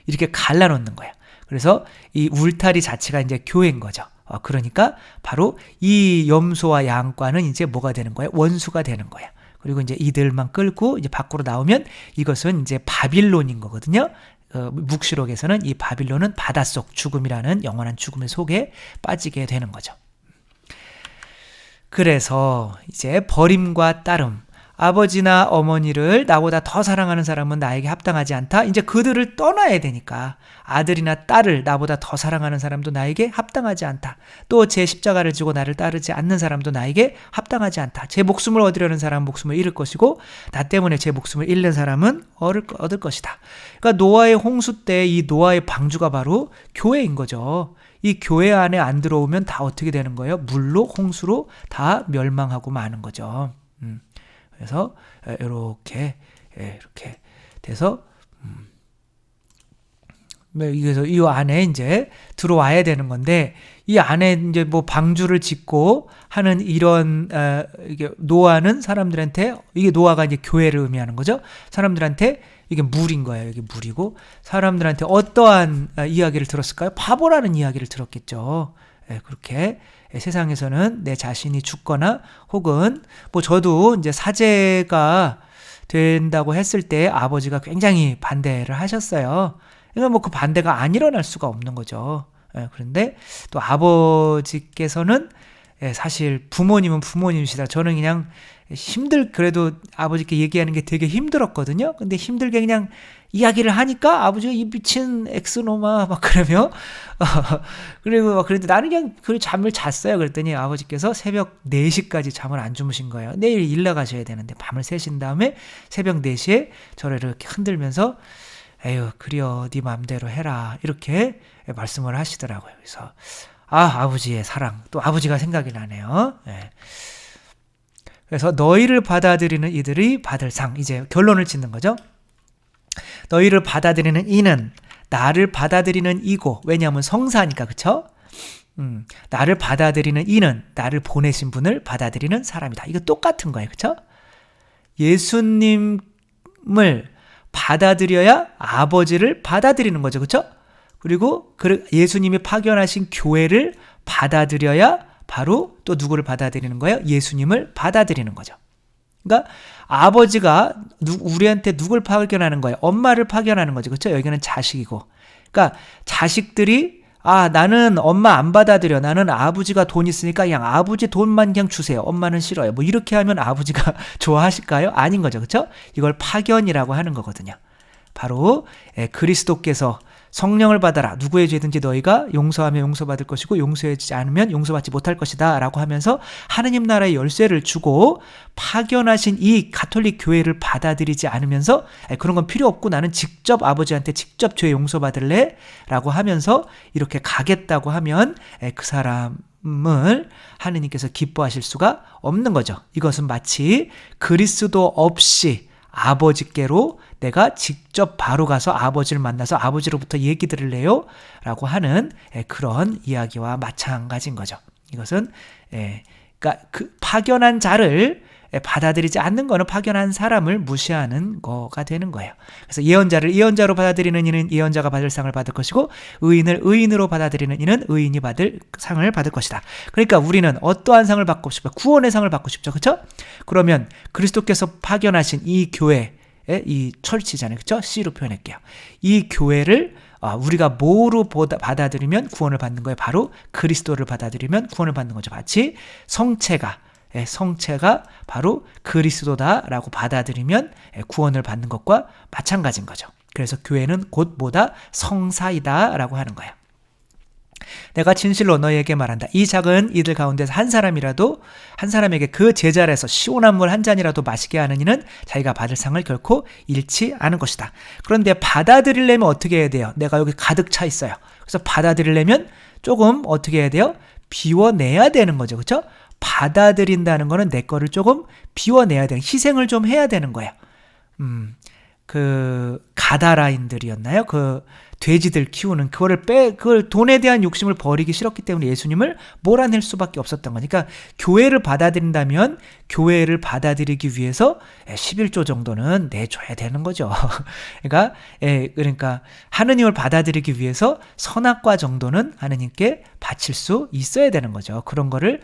이렇게 갈라놓는 거예요. 그래서 이 울타리 자체가 이제 교회인 거죠. 그러니까 바로 이 염소와 양과는 이제 뭐가 되는 거예요? 원수가 되는 거예요. 그리고 이제 이들만 끌고 이제 밖으로 나오면 이것은 이제 바빌론인 거거든요. 묵시록에서는 이 바빌론은 바닷속 죽음이라는 영원한 죽음의 속에 빠지게 되는 거죠. 그래서 이제 버림과 따름, 아버지나 어머니를 나보다 더 사랑하는 사람은 나에게 합당하지 않다. 이제 그들을 떠나야 되니까 아들이나 딸을 나보다 더 사랑하는 사람도 나에게 합당하지 않다. 또 제 십자가를 지고 나를 따르지 않는 사람도 나에게 합당하지 않다. 제 목숨을 얻으려는 사람은 목숨을 잃을 것이고 나 때문에 제 목숨을 잃는 사람은 얻을 것이다. 그러니까 노아의 홍수 때 이 노아의 방주가 바로 교회인 거죠. 이 교회 안에 안 들어오면 다 어떻게 되는 거예요? 물로 홍수로 다 멸망하고 마는 거죠. 그래서 이렇게 이렇게 돼서 그래서 이 안에 이제 들어와야 되는 건데, 이 안에 이제 뭐 방주를 짓고 하는 이런 이게 노아는 사람들한테, 이게 노아가 이제 교회를 의미하는 거죠. 사람들한테 이게 물인 거예요. 이게 물이고, 사람들한테 어떠한 이야기를 들었을까요? 바보라는 이야기를 들었겠죠. 그렇게 세상에서는 내 자신이 죽거나 혹은 뭐 저도 이제 사제가 된다고 했을 때 아버지가 굉장히 반대를 하셨어요. 그러니까 뭐 그 반대가 안 일어날 수가 없는 거죠. 그런데 또 아버지께서는 사실 부모님은 부모님이시다. 저는 그냥 그래도 아버지께 얘기하는 게 되게 힘들었거든요. 근데 힘들게 그냥 이야기를 하니까 아버지가 이 미친 엑스노마 막 그러며 그리고 막 그런데 나는 그냥 그 잠을 잤어요. 그랬더니 아버지께서 새벽 4시까지 잠을 안 주무신 거예요. 내일 일 나가셔야 되는데 밤을 새신 다음에 새벽 4시에 저를 이렇게 흔들면서 에휴, 그려 네 맘대로 해라, 이렇게 말씀을 하시더라고요. 그래서 아버지의 사랑, 또 아버지가 생각이 나네요. 그래서 너희를 받아들이는 이들이 받을 상, 이제 결론을 짓는 거죠. 너희를 받아들이는 이는 나를 받아들이는 이고, 왜냐하면 성사니까, 그쵸? 나를 받아들이는 이는 나를 보내신 분을 받아들이는 사람이다. 이거 똑같은 거예요, 그쵸? 예수님을 받아들여야 아버지를 받아들이는 거죠, 그쵸? 그리고 예수님이 파견하신 교회를 받아들여야 바로 또 누구를 받아들이는 거예요? 예수님을 받아들이는 거죠. 그러니까 아버지가 우리한테 누굴 파견하는 거예요? 엄마를 파견하는 거죠, 그렇죠? 여기는 자식이고, 그러니까 자식들이 나는 엄마 안 받아들여, 나는 아버지가 돈 있으니까 그냥 아버지 돈만 그냥 주세요, 엄마는 싫어요, 뭐 이렇게 하면 아버지가 좋아하실까요? 아닌 거죠, 그렇죠? 이걸 파견이라고 하는 거거든요. 바로 그리스도께서 성령을 받아라, 누구의 죄든지 너희가 용서하면 용서받을 것이고 용서하지 않으면 용서받지 못할 것이다 라고 하면서 하느님 나라의 열쇠를 주고 파견하신 이 가톨릭 교회를 받아들이지 않으면서 그런 건 필요 없고 나는 직접 아버지한테 직접 죄 용서받을래 라고 하면서 이렇게 가겠다고 하면 그 사람을 하느님께서 기뻐하실 수가 없는 거죠. 이것은 마치 그리스도 없이 아버지께로 내가 직접 바로 가서 아버지를 만나서 아버지로부터 얘기 들을래요? 라고 하는 그런 이야기와 마찬가지인 거죠. 이것은 그러니까 그 파견한 자를 받아들이지 않는 거는 파견한 사람을 무시하는 거가 되는 거예요. 그래서 예언자를 예언자로 받아들이는 이는 예언자가 받을 상을 받을 것이고 의인을 의인으로 받아들이는 이는 의인이 받을 상을 받을 것이다. 그러니까 우리는 어떠한 상을 받고 싶어요? 구원의 상을 받고 싶죠. 그렇죠? 그러면 그리스도께서 파견하신 이 교회, 이 철치잖아요, 그렇죠? C로 표현할게요. 이 교회를 우리가 뭐로 받아들이면 구원을 받는 거예요? 바로 그리스도를 받아들이면 구원을 받는 거죠. 마치 성체가 바로 그리스도다라고 받아들이면 구원을 받는 것과 마찬가지인 거죠. 그래서 교회는 곧 뭐다? 성사이다라고 하는 거예요. 내가 진실로 너희에게 말한다. 이 작은 이들 가운데서 한 사람에게 그 제자리에서 시원한 물 한 잔이라도 마시게 하는 이는 자기가 받을 상을 결코 잃지 않을 것이다. 그런데 받아들이려면 어떻게 해야 돼요? 내가 여기 가득 차 있어요. 그래서 받아들이려면 조금 어떻게 해야 돼요? 비워내야 되는 거죠. 그렇죠? 받아들인다는 거는 내 거를 조금 비워내야 되는, 희생을 좀 해야 되는 거예요. 그 가다라인들이었나요? 그 돼지들 키우는 그걸 돈에 대한 욕심을 버리기 싫었기 때문에 예수님을 몰아낼 수밖에 없었던 거니까, 교회를 받아들인다면 교회를 받아들이기 위해서 11조 정도는 내줘야 되는 거죠. 그러니까 하느님을 받아들이기 위해서 선악과 정도는 하느님께 바칠 수 있어야 되는 거죠. 그런 거를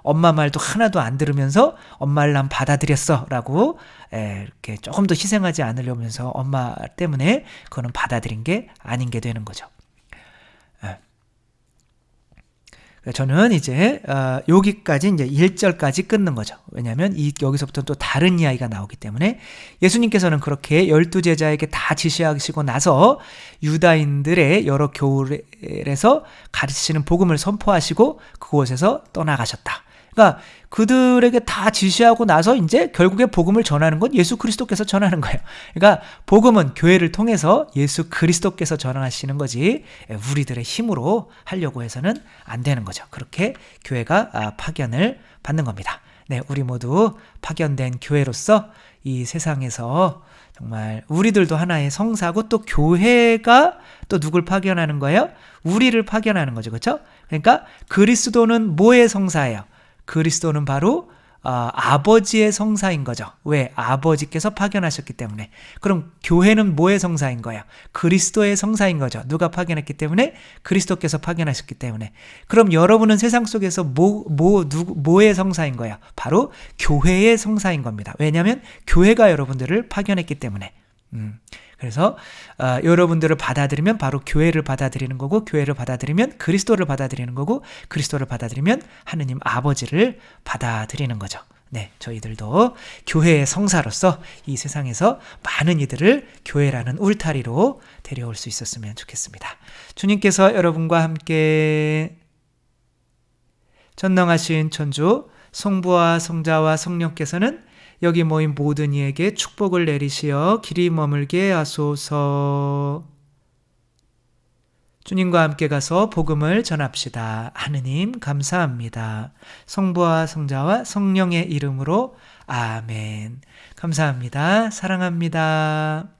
엄마 말도 하나도 안 들으면서 엄마를 난 받아들였어 라고 이렇게 조금 더 희생하지 않으려면서 엄마 때문에 그거는 받아들인 게 아닌 게 되는 거죠. 저는 이제 여기까지 이제 1절까지 끊는 거죠. 왜냐하면 여기서부터 또 다른 이야기가 나오기 때문에, 예수님께서는 그렇게 12제자에게 다 지시하시고 나서 유다인들의 여러 교회에서 가르치시는 복음을 선포하시고 그곳에서 떠나가셨다. 그러니까 그들에게 다 지시하고 나서 이제 결국에 복음을 전하는 건 예수 그리스도께서 전하는 거예요. 그러니까 복음은 교회를 통해서 예수 그리스도께서 전하시는 거지 우리들의 힘으로 하려고 해서는 안 되는 거죠. 그렇게 교회가 파견을 받는 겁니다. 네, 우리 모두 파견된 교회로서 이 세상에서 정말 우리들도 하나의 성사고 또 교회가 또 누굴 파견하는 거예요? 우리를 파견하는 거죠. 그렇죠? 그러니까 그리스도는 뭐의 성사예요? 그리스도는 바로 아버지의 성사인 거죠. 왜? 아버지께서 파견하셨기 때문에. 그럼 교회는 뭐의 성사인 거예요? 그리스도의 성사인 거죠. 누가 파견했기 때문에? 그리스도께서 파견하셨기 때문에. 그럼 여러분은 세상 속에서 뭐의 성사인 거예요? 바로 교회의 성사인 겁니다. 왜냐하면 교회가 여러분들을 파견했기 때문에. 그래서 여러분들을 받아들이면 바로 교회를 받아들이는 거고, 교회를 받아들이면 그리스도를 받아들이는 거고, 그리스도를 받아들이면 하느님 아버지를 받아들이는 거죠. 네, 저희들도 교회의 성사로서 이 세상에서 많은 이들을 교회라는 울타리로 데려올 수 있었으면 좋겠습니다. 주님께서 여러분과 함께 전능하신 천주 성부와 성자와 성령께서는 여기 모인 모든 이에게 축복을 내리시어 길이 머물게 하소서. 주님과 함께 가서 복음을 전합시다. 하느님 감사합니다. 성부와 성자와 성령의 이름으로 아멘. 감사합니다. 사랑합니다.